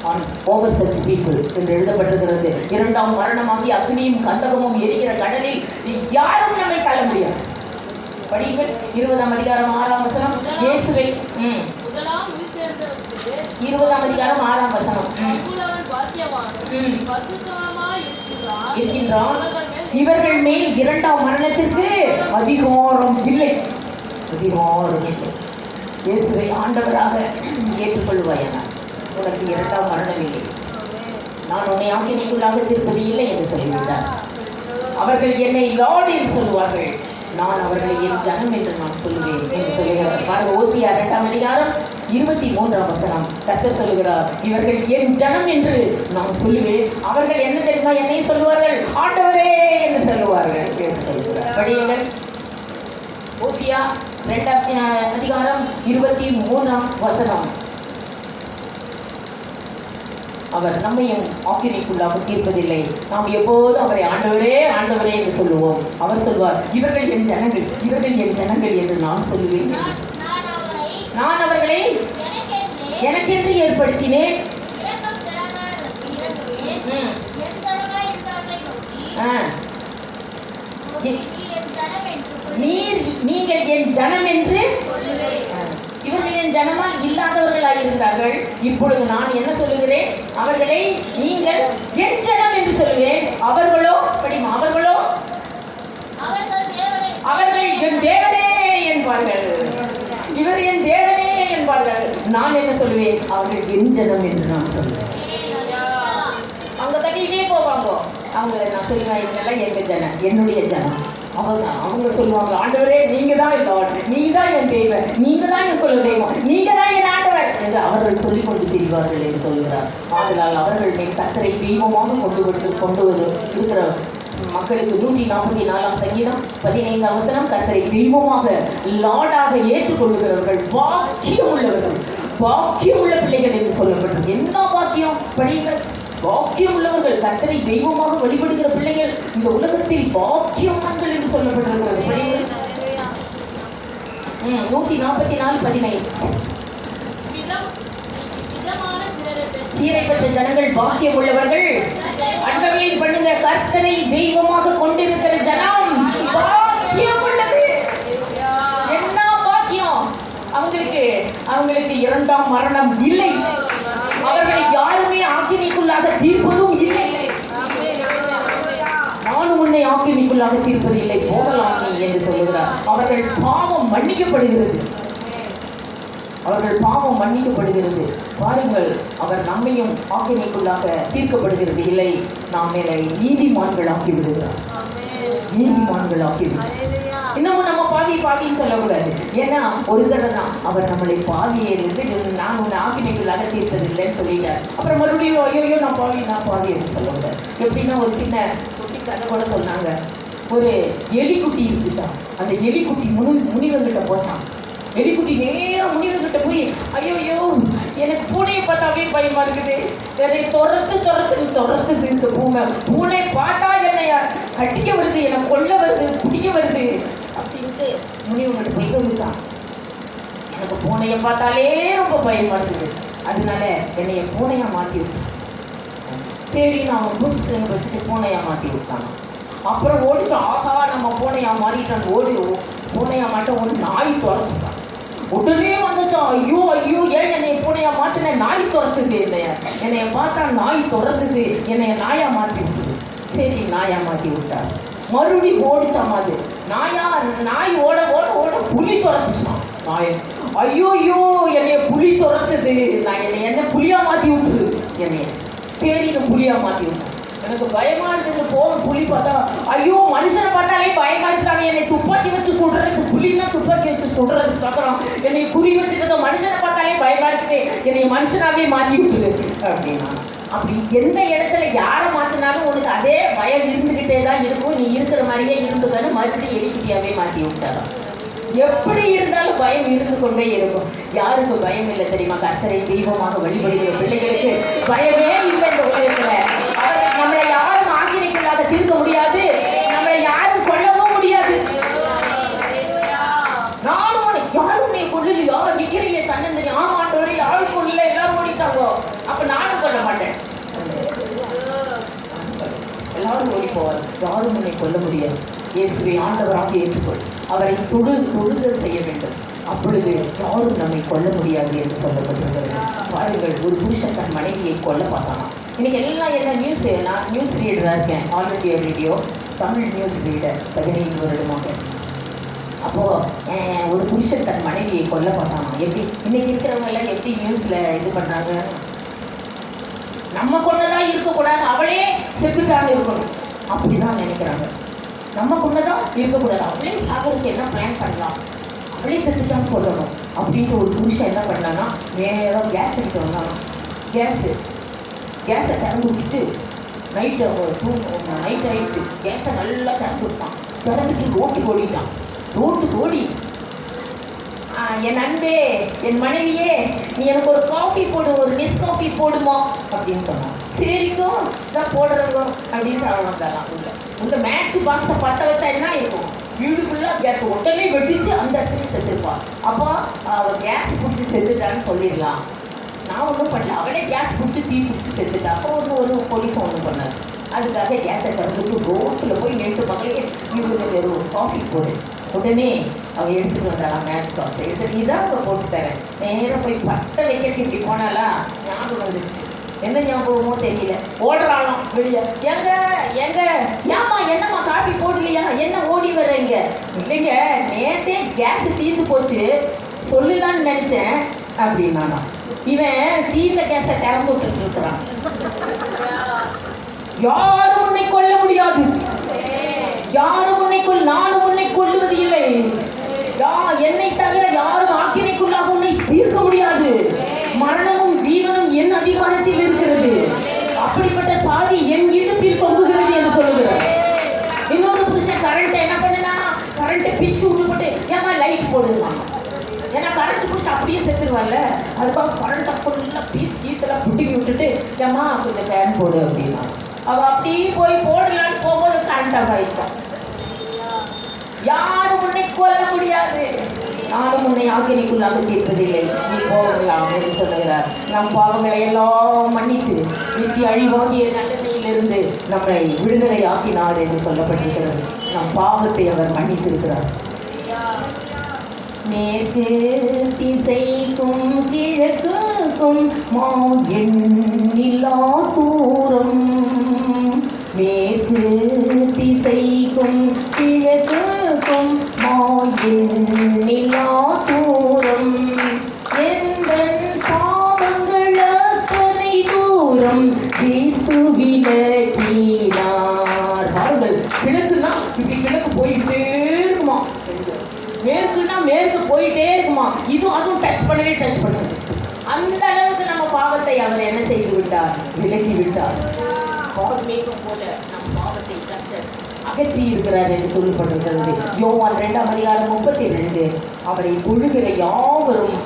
on over such people என்று எழுதப்பட்டிருக்கிறது. 2ஆம் மரணமாகி அக்னியும் கந்தகமும் எரிகிற கடலில் யாரும் நம்மை தள்ள முடியாது. படியுங்கள், 20ஆம் அதிகாரம் 6ஆம் வசனம். இயேசுவை 20ஆம் அதிகாரம் 6ஆம் வசனம். இருக்கின்றான், இவர்கள் மேல் 2ஆம் மரணத்திற்கு அதிகாரம் இல்லை. இயேசுவை ஆண்டவராக ஏற்றுக்கொள்வாயனா உனக்கு 2ஆம் மரணம் இல்லை. நான் உன்னை ஆக்கினைக்குள்ளாக தீர்ப்பது இல்லை என்று சொல்லிவிட்டார். அவர்கள் என்னை லார்ட் என்று சொல்லுவார்கள், நான் அவர்களை என் ஜனம் என்று நான் சொல்லுவேன் என்று சொல்லுகிறார். பாருங்க, ஓசியா 2ஆம் அதிகாரம் 23ஆம் வசனம். கர்த்தர் சொல்லுகிறார், இவர்கள் என் ஜனம் என்று நான் சொல்லுவேன். அவர்கள் என்ன தெரியுமா என்னை சொல்லுவார்கள்? ஆண்டவரே என்று சொல்லுவார்கள் என்று சொல்லுகிறார். படியுங்கள், ஓசியா 2ஆம் அதிகாரம் 23ஆம் வசனம். அவர் நம்மையும் ஆக்கினைக்குள்ளாக தீர்ப்பதில்லை. நாம் எப்போதும் அவரை ஆண்டவரே ஆண்டவரே என்று சொல்லுவோம். அவர் சொல்வார், இவர்கள் என் ஜனங்கள், இவர்கள் என் ஜனங்கள் என்று நான் சொல்லுவேன். நான் அவர்களை எனக்கென்று ஏற்படுத்தினேன். நீங்கள் என் ஜனம் என்று இவர்கள் என் ஜனமா இல்லாதவர்களாக இருந்தார்கள். இப்பொழுது நான் என்ன சொல்லுகிறேன்? அவர்களை நீங்கள் என் ஜனம் என்று சொல்லுவேன். அவர்களோ படிமா, அவர்களோ அவர்கள் என் தேவனே என்பார்கள். இவர் என் தேவனே என்பார்கள். நான் என்ன சொல்லுவேன்? அவர்கள் என் ஜனம் என்று நான் சொல்லுவேன். அவங்க தனியே போவாங்க. அவங்க நான் சொல்லுவேன், இவங்கெல்லாம் எங்க ஜனம், என்னுடைய ஜனம். அவங்க சொல்லுவாங்க, ஆண்டவரே நீங்க தான் என் ஆண்டு, நீங்க தான் என் தெய்வம், நீங்க தான் என் குல தெய்வம், நீங்க தான் என் ஆண்டவர் என்று அவர்கள் சொல்லிக் கொண்டு திரிவார்கள் என்று சொல்கிறார். ஆதலால் அவர்கள் மேல் கர்த்தரை தெய்வமாக கொண்டு இருக்கிற மக்களுக்கு 144 சங்கீதம் 15 வசனம், கர்த்தரை தெய்வமாக லார்டாக ஏற்றுக்கொள்ளுகிறவர்கள் பாக்கியம் உள்ளவர்கள், பாக்கியம் உள்ள பிள்ளைகள் என்று சொல்லப்பட்டது. என்ன பாக்கியம்? படிங்கள். பாக்கியம் உள்ளவர்கள், கர்த்தரை தெய்வமாக வழிபடுகிற பிள்ளைகள் இந்த உலகத்தில் பாக்கியவான்கள் என்று சொல்லப்பட்டிருக்கிறது. 144:15. சீரை பெற்ற ஜனங்கள் பாக்கியம் உள்ளவர்கள். அண்டவரையில் பண்ணுங்க, கர்த்தரை தெய்வமாக கொண்டிருக்கிற ஜனம் பாக்கியம் உள்ளது. என்ன பாக்கியம்? அவங்களுக்கு இரண்டாம் மரணம் இல்லை. அவர்களை யாருமே ஆக்கினைக்குள்ளாக தீர்ப்பதும் இல்லை. நானும் உன்னை ஆக்கினைக்குள்ளாக தீர்ப்பதில்லை, போகலாம் நீ என்று சொல்லுகிறார். அவர்கள் பாவம் மன்னிக்கப்படுகிறது. அவர்கள் பாவம் மன்னிக்கப்படுகிறது. பாருங்கள், அவர் நம்மையும் ஆக்கினைக்குள்ளாக தீர்க்கப்படுகிறது இல்லை, நாம் மேலே நீதிமான்கள் ஆக்கி விடுகிறார். நீதிமான்கள் ஆக்கி விடுகிறார். இன்னமும் நம்ம பாவின்னு சொல்லக்கூடாது. ஏன்னா ஒரு தடவை தான் அவர் நம்மளை பாவியிலிருந்து நான் உன்னை ஆக்கினைக்குள்ளாக தீர்ப்பதில்லைன்னு சொல்லிட்டார். அப்புறம் மறுபடியும் ஐயோ நான் பாவி என்று சொல்லக்கூடாது. எப்படின்னா ஒரு சின்ன குட்டி கதை கூட சொன்னாங்க. ஒரு எலிக்குட்டி இருக்குச்சான். அந்த எலிக்குட்டி முனிவர்கிட்ட போச்சான். எலிக்குட்டி நேரம் முனிவர்கிட்ட போய், ஐயோ எனக்கு பூனையை பார்த்தாவே பயமா இருக்குது, என்னை துரத்துது இந்த பூனை பார்த்தா என்னை கட்டிக்க வருது, என்னை கொல்ல வருது, குடிக்க வருது அப்படின்ட்டு முனிவர்கிட்ட போய் சொல்லிச்சான். எனக்கு பூனையை பார்த்தாலே ரொம்ப பயமா இருக்குது, அதனால என்னைய பூனையா மாற்றி விட்டான். சரி, நான் புஷ்ன்னு வச்சுட்டு பூனையா மாற்றி விட்டாங்க. அப்புறம் ஓடிச்சு, ஆஹா நம்ம பூனையா மாறிட்டான். பூனையா மாட்ட ஒரு நாய் துரத்துச்சான். உடனே வந்துச்சான், ஐயோ ஏன் என்னை பூனையா மாத்தின, நாய் துரத்துது, என்னைய பார்த்தா நாய் துரத்துது, என்னைய நாயா மாற்றி விட்டுது. சரி, நாயா மாற்றி விட்டார். மறுபடி ஓடிச்சான். அது நாய் ஓட புலி துரத்துச்சான். நாய், ஐயோ என்னைய புலி துரத்துது, நான் என்ன புலியா மாற்றி விட்டுரு என்னைய. சரி, புலியா மாற்றி விட்டேன். எனக்கு பயமா இருந்தது. புலி பார்த்தா, ஐயோ மனுஷனை பார்த்தாலே பயமா இருக்காங்க, என்னை துப்பாக்கி வச்சு சுடுறது, புலின்னா துப்பாக்கி வச்சு சுடுறது பார்க்குறோம், என்னை குறி வச்சுட்டு மனுஷனை பார்த்தாலே பயமா இருக்குது, என்னை மனுஷனாவே மாற்றி விட்டுரு அப்படின்னா. அப்படி எந்த இடத்துல யாரை மாற்றினாலும் உனக்கு அதே பயம் இருந்துகிட்டே தான் இருக்கும். நீ இருக்கிற மாதிரியே இருந்துக்கன்னு மறுபடியும் எலிக்குட்டியாவே மாற்றி விட்டாராம். எப்படி இருந்தாலும் பயம் இருந்து கொண்டே இருக்கும். யாருக்கு பயம் இல்லை தெரியுமா? கர்த்தரை தெய்வமாக வழிபடுகிற பிள்ளைகளுக்கு பயமே இல்லை இந்த உலகத்துல. நம்மளை யாரும் ஆக்கினைக்குள்ளாக தீர்க்க முடியாது, நம்மளை யாரும் கொல்லவும் முடியாது. நானும் யாரும் நீ கொள்ளலையா, நிக்கிறீங்க தன்னந்தனி, ஆமாட்டோட யாரும் கொள்ளல, எல்லாரும் ஓடிட்டாங்க, அப்ப நானும் கொல்ல மாட்டேன். எல்லாரும் ஓடி போவார், யாரும் உன்னை கொல்ல முடியாது. இயேசுவை ஆண்டவராக ஏற்றுக்கொள், அவரை தொழுதல் செய்ய வேண்டும், அப்பொழுது யாரும் நம்மை கொல்ல முடியாது என்று சொல்லப்பட்டிருக்கிறது. பாருங்கள், ஒரு புருஷன் தன் மனைவியை கொல்ல பார்த்தானா. இன்னைக்கு எல்லாம் என்ன நியூஸ், நான் நியூஸ் ரீடராக இருக்கேன், all India radio Tamil news reader 15 வருடமாக. அப்போது ஒரு புருஷன் தன் மனைவியை கொல்ல பார்த்தானா. எப்படி இன்னைக்கு இருக்கிறவங்க எல்லாம் எப்படி நியூஸில் இது பண்ணுறாங்க, நம்ம கொண்டதான் இருக்கக்கூடாது, அவளே செத்துட்டாங்க இருக்கணும் அப்படிதான் நினைக்கிறாங்க. நம்ம கொண்டதான் இருக்கக்கூடாது, அவளே சாகிறதுக்கு என்ன பிளான் பண்ணலாம், அவளே செத்துட்டான்னு சொல்லணும் அப்படின்ட்டு ஒரு புருஷன் என்ன பண்ணான்னா, நேரம் கேஸ் எடுத்து வந்தாங்க. கேஸை திறந்து விட்டுட்டு நைட்டு நைட் ஆயிடுச்சு, கேஸை நல்லா திறந்து விட்டான். திறந்துட்டு ரோட்டுக்கு ஓடிட்டான். ரோட்டுக்கு ஓடி என் அன்பே, என் மனைவியே, நீ எனக்கு ஒரு காஃபி போடு, ஒரு நெஸ் காஃபி போடுமா அப்படின்னு சொன்னான். சரிங்கோ, நான் போடுறோங்க அப்படின்னு சாப்பிட தரலாம். உள்ள மேட்ச் பாக்ஸை பற்ற வச்சா என்ன இருக்கும், வீடு ஃபுல்லாக கேஸ் உடனே வெடிச்சு அந்த இடத்துல செத்துருப்பான். அப்போ அவள் கேஸ் பிடிச்சி செத்துட்டான்னு சொல்லிடலாம். நான் ஒன்றும் பண்ணல, அவளே கேஸ் பிடிச்சி தீ பிடிச்சி செத்துட்டா. அப்போ ஒரு போலீஸ் ஒன்றும் பண்ணார். அதுக்காக கேஸை திறந்துட்டு ரோட்டில் போய் நேற்று மக்களே இவங்களுக்கு ஒரு காஃபி போடு. உடனே அவள் எடுத்துகிட்டு வந்தாலாம் மேட்ச் பாக்ஸை. எடுத்து நீ தான் அவங்க போட்டு தரேன். நேராக போய் பற்ற வைக்கிறதுக்கு இப்படி போனாலா ஞாபகம் வந்துச்சு. என்ன ஞாபகமோ தெரியல. ஓடுறாலும் வெளியே, எங்க எங்க ஏம்மா என்னம்மா காஃபி போடலையா, என்ன ஓடி வரீங்க? இல்லைங்க, நேற்றே கேஸு தீர்ந்து போச்சு சொல்லலான்னு நினச்சேன் அப்படின்னா. இவன் தீர்ந்த கேஸை திறந்து விட்டுட்டு இருக்கிறான். யாரும் உன்னை கொல்ல முடியாது, யாரும் உன்னை நானும் உன்னை கொல்லுவது இல்லை. என்னை தவிர யாரும் ஆக்கினைக்குள்ளாக உன்னை தீர்க்க முடியாது. மரணமும் ஜீவனும் என் அதிகாரத்தில் இருக்கிறது. அப்படிப்பட்ட சாவி என் இடுப்பில் பொங்குகிறது என்று சொல்லுகிறார். இன்னொரு புருஷன் கரண்ட் என்ன பண்ணுனா, கரண்ட்டை பிச்சு விட்டு போட்டு ஏமா லைட் போடுவாங்க. ஏன்னா கரண்ட் பிடிச்சி அப்படியே செத்துருவான்ல, அதுக்காக கரண்ட்டை ஃபுல்லாக பீஸ் எல்லாம் பிடிங்கி விட்டுட்டு ஏமா கொஞ்சம் ஃபேன் போடு அப்படின்னா. அவள் அப்படியே போய் போடலான்னு போகும்போது கரண்ட் ஆஃப் ஆயிடுச்சான். யாரும் உன்னை கொல்ல முடியாது, நானும் உன்னை ஆக்கினைக்குள்ளாக தீர்ப்பதில்லை, நீ போகலாம் என்று சொல்லுகிறார். நம் பாவங்களை எல்லாம் மன்னித்து நித்திய அழிவாகிய தண்டனையிலிருந்து நம்மை விடுதலை ஆக்கினார் என்று சொல்லப்பட்டிருக்கிறது. நம் பாவத்தை அவர் மன்னித்திருக்கிறார். மேற்கு திசைக்கும் கிழக்குக்கும் எண்ணில்லா தூரம், மேற்கு திசைக்கும் கிழக்குக்கும் எண்ணில்லா தூரம், எந்தன் பாவங்கள் அத்தனை தூரம் இயேசு விலக்கினார். பாருங்கள், கிழக்குன்னா இப்படி கிழக்கு போயிட்டே இருக்குமா, மேற்குன்னா மேற்கு போயிட்டே இருக்குமா. அதுவும் டச் பண்ணவே டச் பண்ணுது. அந்த அளவுக்கு நம்ம பாவத்தை அவர் என்ன செய்து விட்டார், விலக்கி விட்டார். மேகம் போல நம் பாவத்தை கர்த்தர் அகற்றி இருக்கிறார் என்று சொல்லப்பட்டிருக்கிறது. யோவான் 2:32 அவரை தொழுகிற யாவரும்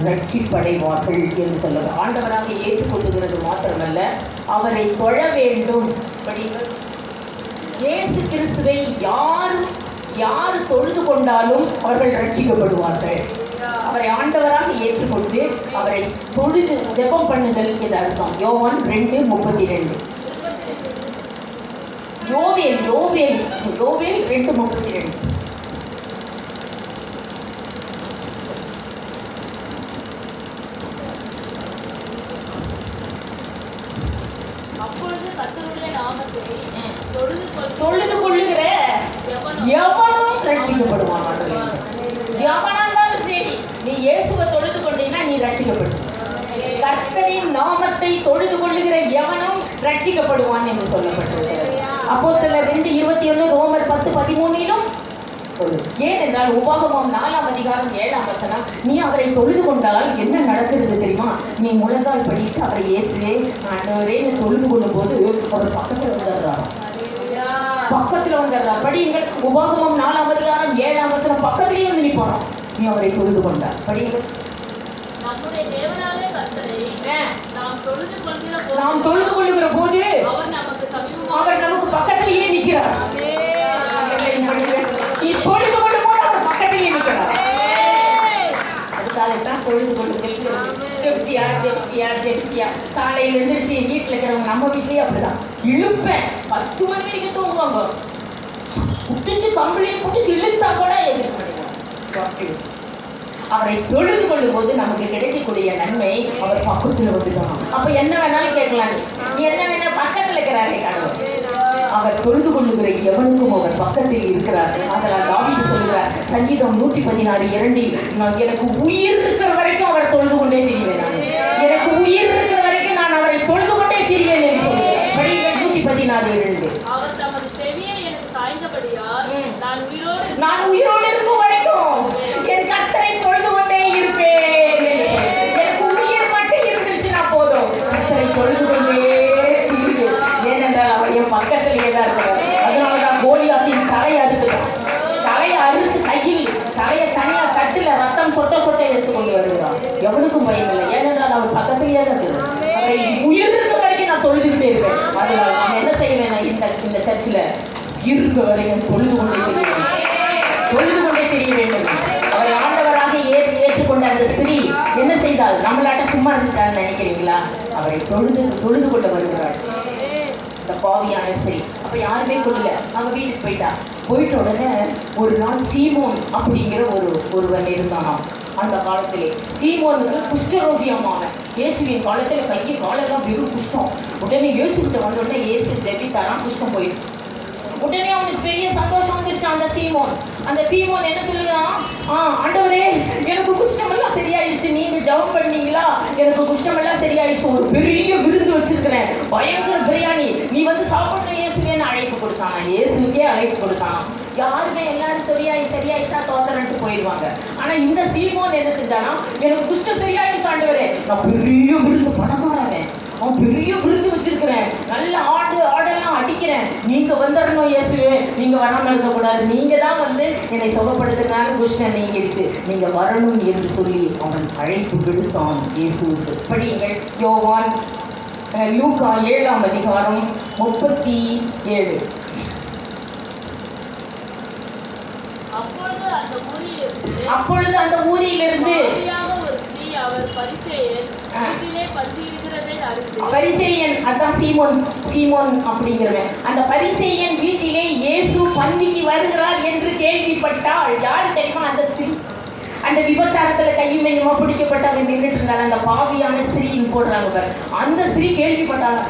ரட்சிப்படைவார்கள் என்று சொல்லுவது. ஆண்டவராக ஏற்றுக்கொள்ளுகிறது மாத்திரமல்ல, அவரை தொழ வேண்டும். இயேசு கிறிஸ்துவை யார் தொழுது கொண்டாலும் அவர்கள் ரட்சிக்கப்படுவார்கள். அவரை ஆண்டவராக ஏற்றுக்கொண்டு அவரை தொழுது ஜெபம் பண்ணுதல் என்று அர்த்தம். யோவான் 2:32. யோவேல் 2:32. அப்பொழுது கர்த்தருடைய நாமத்தை தொழுது கொள்ளுகிற எவனும் ரட்சிக்கப்படுவான். எவனாலும் சரி, நீ இயேசுவை தொழுது கொண்டீங்கன்னா நீ ரட்சிக்கப்படு. கர்த்தரின் நாமத்தை தொழுது கொள்ளுகிற எவனும் ரட்சிக்கப்படுவான் என்று சொல்லப்பட்டிருக்கிறது. அப்போஸ்தலர் 2:21, ரோமர் 10:13 ஏனென்றால் உபாகமம் 4:7 நீ அவரை தொழுது கொண்டால் என்ன நடக்கிறது தெரியுமா? நீ முழங்கால் படித்து அவரை இயேசுவே ஆண்டவரே தொழுது கொள்ளும் போது அவர் பக்கத்தில் வந்துடுறார். படியுங்கள். உபாகமம் 4:7 பக்கத்திலேயே வந்து நீ போனோம். நீ அவரை தொழுது கொண்டார். படியுங்கள். நம்முடைய தேவனாலே கர்த்தரை நாம் தொழுது கொள்ளுகிற போது அவர் நமக்கு பக்கத்திலேயே நிற்கிறார். நீ தொழுது கொள்ளும் போது அவர் பக்கத்திலேயே நிற்கிறார். அதுக்காகத்தான் தொழுது கொள்ளுங்கள். ஜெபிச்சியா காலையில் எழுந்திரிச்சு வீட்டில் இருக்கிறவங்க, நம்ம வீட்லேயே அப்படிதான் இழுப்பேன். 10 மணி வரைக்கும் தூங்குவாங்க. புட்டிச்சு கம்பளியும் புட்டிச்சு இழுத்தா கூட எதிர்க்க மாட்டேங்க. அவரை தொழுது கொள்ளும் போது நமக்கு கிடைக்கக்கூடிய நன்மை அவர் பக்கத்தில் வந்துட்டான். அப்ப என்ன வேணாலும் கேட்கலாம். நீ என்ன வேணா பக்கத்தில் இருக்கிறாரே கடவுள். அவர் தொழுது கொள்ளுகிற எவனுக்கும் அவர் பக்கத்தில் இருக்கிறார். அதனால் தாவீது சொல்கிறார், சங்கீதம் 116:2, நான் எனக்கு உயிர் இருக்கிற வரைக்கும் அவர் தொழுது கொண்டே திரிவேன். எனக்கு உயிர் இருக்கிற வரைக்கும் நான் அவரை தொழுது கொண்டே திரிவேன் என்று சொல்கிறார். 116:2. அவர் தமது செவியை எனக்கு சாய்ந்தபடியால் நான் உயிரோடு இருக்கும் வரைக்கும் என் கர்த்தரை தொழுது கொண்டே இருப்பேன். எனக்கு உயிர் மட்டும் இருந்துச்சுன்னா போதும், கர்த்தரை தொழுது கொண்டே இருப்பேன். ஏனென்றால் அவர் என் பக்கத்திலேயே தான் இருக்கிறார். அதனாலதான் கோலியாத்தின் தலையை அறுத்துட்டான். தலையை அறுத்து கையில் தலையை தனியா தட்டுல ரத்தம் அவன் சொட்ட எடுத்து கொண்டு வருகிறான். எவனுக்கும் பயம் இல்லை, ஏனென்றால் அவர் பக்கத்திலேயே தான் இருக்கிறார். அவரை உயிர்ந்த வரைக்கும் நான் தொழுதுகிட்டே இருப்பேன். அதனால் நான் என்ன செய்வேன், இந்த சர்ச்சில் இருக்க வரைக்கும் தொழுது கொண்டே தெரிய வேண்டும். அவரை ஆண்டவராக ஏற்றுக்கொண்ட அந்த ஸ்திரீ என்ன செய்தால்? நம்மளாட்ட சும்மா இருந்துட்டான்னு நினைக்கிறீங்களா? அவரை தொழுது கொண்டு வருகிறாள் இந்த பாவியான ஸ்திரீ. அப்ப யாருமே கொள்ளல, அவங்க வீட்டுக்கு போயிட்ட உடனே ஒரு நாள் சீமோன் அப்படிங்கிற ஒருவன் இருந்தானாம். அந்த காலத்திலே சீமோனுக்கு குஷ்டரோகி அம்மாவன். இயேசுவின் காலத்தில் கையை காலெல்லாம் வெறும் குஷ்டம். உடனே இயேசுகிட்ட வந்த உடனே இயேசு ஜெபித்தாராம், குஷ்டம் போயிடுச்சு. உடனே அவனுக்கு பெரிய சந்தோஷம் வந்துருச்சு. அந்த சீமோன் என்ன சொல்லுகிறான்? ஆண்டவரே, எனக்கு குஷ்டமெல்லாம் சரியாயிடுச்சு, நீங்க ஜெபம் பண்ணீங்களா? எனக்கு குஷ்டமெல்லாம் சரியாயிடுச்சு, ஒரு பெரிய விருந்து வச்சிருக்கிறேன், பயங்கர பிரியாணி, நீ வந்து சாப்பிடணும் இயேசுவேன்னு அழைப்பு கொடுத்தானா? இயேசுக்கே அழைப்பு கொடுத்தானா? யாருமே எல்லாரும் சரியாயிட்டா தோத்தரன்ட்டு போயிடுவாங்க. ஆனா இந்த சீமோன் என்ன செஞ்சானா? எனக்கு குஷ்டம் சரியாயிடுச்சு ஆண்டவரே, நான் பெரிய விருந்து, பணக்காரன், அவன் பெரிய விருந்து வச்சிருக்கிறேன், நல்ல ஆடெல்லாம் அடிக்கிறேன், நீங்க வந்துடணும் இயேசுவே, நீங்க வராமல் இருக்கக்கூடாது, நீங்க தான் வந்து என்னை சுகப்படுத்தினாலும் குஷ்டம் நீங்கிடுச்சு, நீங்க வரணும் என்று சொல்லி அவன் அழைப்பு விடுத்தான் இயேசுவுக்கு. படியுங்கள் யோவான் லூக்கா 7ஆம் அதிகாரம் 37. அப்பொழுது அந்த ஊரிலிருந்து பரிசேயன், அதான் சீமோன் அப்படிங்கிறவன், அந்த பரிசேயன் வீட்டிலே இயேசு பந்திக்கு வருகிறார் என்று கேள்விப்பட்டால், யார் தெரியுமா? அந்த ஸ்திரீ. அந்த விபச்சாரத்துல கையும் மையமா பிடிக்கப்பட்டவங்க நின்றுட்டு இருந்தாங்க. அந்த பாவியான ஸ்திரீன்னு போடுறாங்க பாரு. அந்த ஸ்திரீ கேள்விப்பட்டாங்க,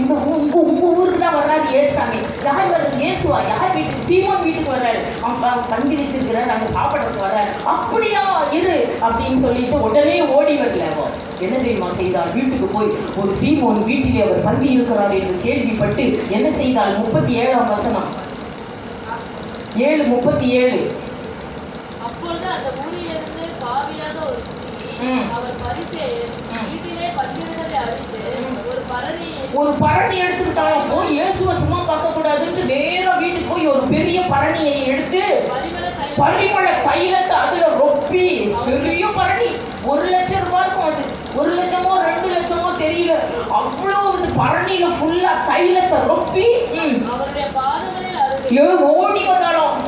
இந்த உங்க ஊருக்கு தான் வர்றாரு ஏசாமி. யார் வருது? இயேசுவா? யார் வீட்டுக்கு? சீமோன் வீட்டுக்கு வர்றாரு, அவன் பந்தி வச்சிருக்கிறார், அங்க சாப்பிடறதுக்கு வர்றாரு. அப்படியா, இரு அப்படின்னு சொல்லிட்டு உடனே ஓடி வரல. அவன் என்ன தெரியுமா செய்தால்? வீட்டுக்கு போய் ஒரு சீமோன் வீட்டிலே அவர் பந்தி இருக்கிறார் என்று கேள்விப்பட்டு என்ன செய்தால்? 37ஆம் வசனம், 7:37. அப்பொழுது அந்த ஊரிலிருந்து பாவியாக ஒரு ஸ்திரீ, அவர் பரிசேயர் வீட்டிலே பந்திருந்ததை அறிந்து ஒரு பரணி எடுத்துக்கிட்டாலும் போய் இயேசுவை சும்மா பார்க்க கூடாதுன்னு நேரா வீட்டுக்கு போய் ஒரு பெரிய பரணியை எடுத்து பரிமள தைலத்தை அதுல ரொப்பி, பெரிய பரணி, 1 லட்சம் ரூபாய் இருக்கும். அது 1 லட்சமோ 2 லட்சமோ தெரியல, அவ்வளவு பரணியில ஃபுல்லா தைலத்தை ரொப்பி அவருடைய பாதங்களில்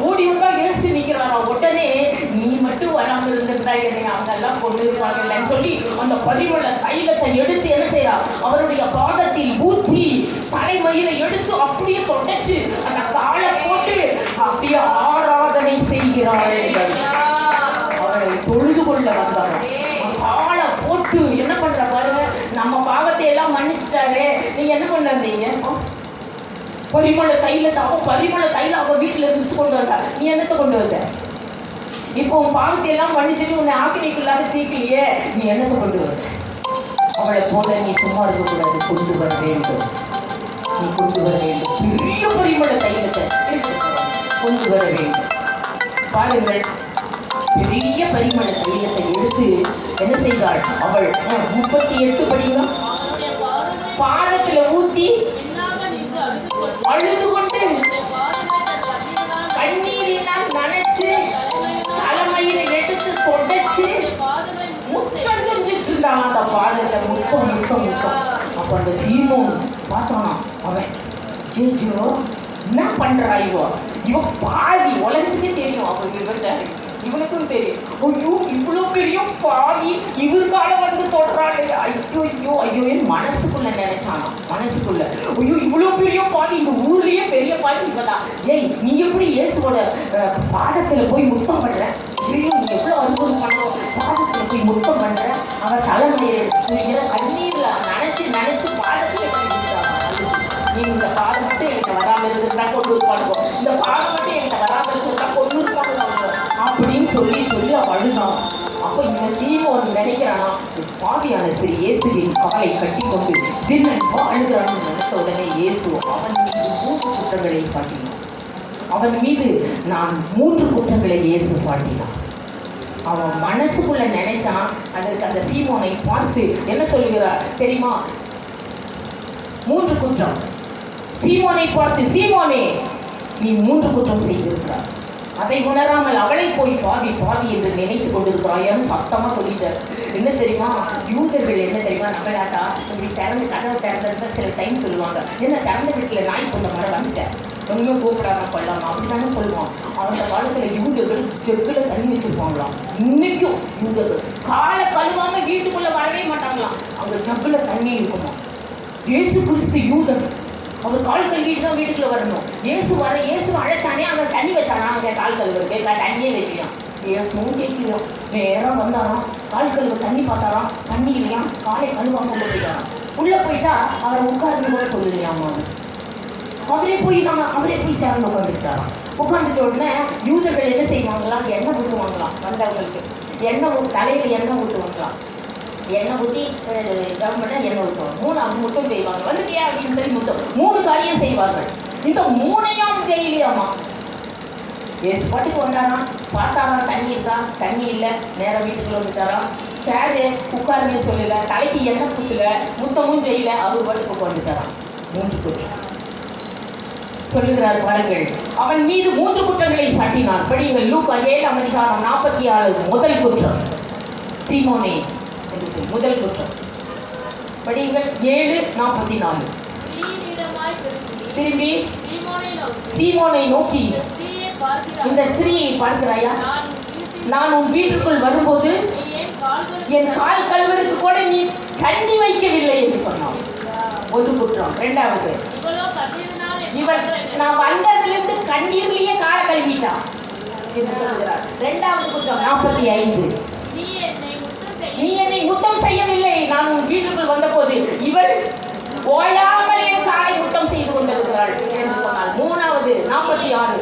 ஓடி வந்தா இயேசு நிற்கிறாராம். உடனே நீ மட்டும் வராமல் இருந்திருந்தா என்னை அவங்கெல்லாம் கொண்டு இருப்பாங்கன்னு சொல்லி அந்த பரிமள தைலத்தை எடுத்து என்ன செய்யறா? அவருடைய பாதத்தில் ஊற்றி தலைமயில எடுத்து அப்படியே தொடச்சு அந்த காலை போட்டு அப்படியே ஆராதனை செய்கிறாள். அவரை தொழுது கொள்ள வந்தாங்க. காலை போட்டு என்ன பண்ற பாருங்க, நம்ம பாவத்தை எல்லாம் மன்னிச்சுட்டாரு, நீங்க என்ன பண்ண வந்தீங்க? பரிமள தைலத்தை அவன் வீட்டுல இருந்து கொண்டு வந்தா. நீ என்னத்தை கொண்டு வந்த? இப்போ உன் பாவத்தை எல்லாம் மன்னிச்சுட்டு உன்னை ஆக்கினைக்குள்ளாக தீக்கலையே, நீ என்னத்தை கொண்டு வந்த? அவளை போல நீ சும்மா இருக்கக்கூடாது, கொண்டு வர வேண்டும். நீ கொண்டு வர வேண்டும், பெரிய பரிமள தைலத்தை கொண்டு வர வேண்டும். பாருங்கள், பெரிய பரிமள தைலத்தை எடுத்து என்ன செய்தாள்? அவள் 38 படியும் பாதத்துல ஊத்தி அழுது கொண்டு கண்ணீரினால் நனைச்சு தலைமையில எடுத்து தொடச்சு முத்தம் செஞ்சுட்டு இருந்தான். அந்த பாதத்தை முத்தம். அப்ப அந்த சீமோன் பார்த்தானா, அவன் ஜேஜோ என்ன பண்றா இவன் பாவி, உலகத்துக்கே தெரியும் அவன் விபச்சாரி, இவனுக்கும் தெரியும். ஐயோ இவ்வளவு பெரிய பாவி இவருக்கால வந்து தொடராளே, ஐயோ என் மனசுக்குள்ள நினைச்சானா, மனசுக்குள்ள ஐயோ இவ்வளவு பெரிய பாவி, இந்த ஊர்லயே பெரிய பாவி இவதான். நீ எப்படி இயேசுவோட பாதத்துல போய் முத்தம் பண்ற? ஐயோ நீ எவ்வளவு அனுபவம் பண்ணணும், பாதத்துல போய் முத்தம் பண்ற? அவன் தலைமையில கண்ணீர்ல நினைச்சு பாதத்துல நீ இந்த பாதம் மட்டும் என்கிட்ட வராமல் இருந்திருந்தா கொண்டு பாடுவோம், இந்த பாதம் மட்டும் என்கிட்ட வராமல் இருந்திருந்தா கொண்டு பாடுவாங்க அப்படின்னு சொல்லி அவன் அழுதான். அப்போ இந்த சீமோன் நினைக்கிறானா, பாவியான ஸ்திரீ இயேசுவின் காலை கட்டி கொண்டு தின்னன்பா அழுகிறான்னு நினைச்ச உடனே இயேசு அவன் மீது 3 குற்றங்களை சாட்டினான். அவன் மீது நான் 3 குற்றங்களை இயேசு சாட்டினான். அவன் மனசுக்குள்ள நினைச்சான். அதற்கு அந்த சீமோனை பார்த்து என்ன சொல்லுகிறார் தெரியுமா? 3 குற்றம். சீமோனை பார்த்து, சீமோனே நீ 3 குற்றம் செய்திருக்கிறார். அதை உணராமல் அவளை போய் பாவி பாவி என்று நினைத்து கொண்டிருக்கிறாயான்னு சத்தமா சொல்லிட்டார். என்ன தெரியுமா, யூதர்கள் என்ன தெரியுமா, நம்மளாட்டா இப்படி திறந்து கதவை திறந்துருந்தா சில டைம் சொல்லுவாங்க, என்ன திறந்த வீட்டில் நாய் கொண்ட மாதிரி வந்துட்டேன், ஒன்றுமே கூப்பிடாம கொள்ளாமா அப்படித்தானே சொல்லுவோம். அந்த காலத்தில் யூதர்கள் ஜெக்கில் தண்ணி வச்சிருப்பாங்களாம். இன்னைக்கும் யூதர்கள் காலை கழுவாம வீட்டுக்குள்ள வரவே மாட்டாங்களாம், அங்க ஜக்கில் தண்ணி இருக்குமா. இயேசு கிறிஸ்து யூதன், அவர் கால் கழுவிட்டு தான் வீட்டுக்குள்ள வரணும். இயேசு அழைச்சானே அவன் தண்ணி வச்சானா, அவங்க கால் கழுவுக்கு தண்ணியே வைக்கலாம். இயேசுவும் கேட்கலையும், நேரம் வந்தாராம், கால் கழுவ தண்ணி பார்த்தாராம், தண்ணி இல்லையா, காலை கழுவாம உள்ள போயிட்டாராம். உள்ள போயிட்டா அவரை உட்கார்ந்து கூட சொல்லலையாமா. அவரே போய் சேர்ந்து உட்காந்துக்கிட்டாராம். உட்காந்துட்ட உடனே யூதர்கள் என்ன செய்வாங்களாம், எண்ணெய் ஊற்றுவாங்களாம். வந்தவங்களுக்கு தலையில எண்ணெய் ஊற்றுவாங்களாம். எண்ணெய் ஊற்றி ஜம் பண்ண எண்ணெய் ஊற்றுவாங்க. 3 முத்தம் செய்வாங்க. வந்துட்டியா அப்படின்னு சொல்லி முத்தம் 3 காரியம் செய்வார்கள். இந்த 3ஐயும் செய்யலையாமா. ஏசு பாட்டுக்கு வந்தாராம், பார்த்தாராம் தண்ணி இருக்கா, தண்ணி இல்லை, நேரம் வீட்டுக்குள்ள வந்துட்டாராம். சேரு உட்காருமே சொல்லல, தலைக்கு எண்ணெய் பூசல, முத்தமும் செய்யல, அவர் பாட்டுக்கு உட்காந்துட்டாராம். 3 குற்றம் சொல்லுகிறார் பாருங்கள். அவன் மீது 3 குற்றங்களை சாட்டினான். படியுங்கள் லூக்கா 7ஆம் அதிகாரம் 44 முதல் குற்றம் சீமோனே என்று சொல்லி முதல் குற்றம். படியுங்கள் 7:44. திரும்பி சீமோனை நோக்கி, இந்த ஸ்திரீயை பார்க்கிறாயா, நான் உன் வீட்டுக்குள் வரும்போது என் கால் கழுவனுக்கு கூட நீ தண்ணி வைக்கவில்லை என்று சொன்னான். ஒரு குற்றம். 2வது, இவள் நான் வந்ததிலிருந்து கண்ணீர்லயே காலை கழுவிட்டான் என்று சொல்கிறார். 2வது குற்றம் 45. நீ என்னை முத்தம் செய்யவில்லை, நான் உன் வீட்டுக்குள் வந்தபோது இவள் ஓயாமல் என் காலை முத்தம் செய்து கொண்டிருக்கிறாள் என்று சொன்னாள். 3வது 46.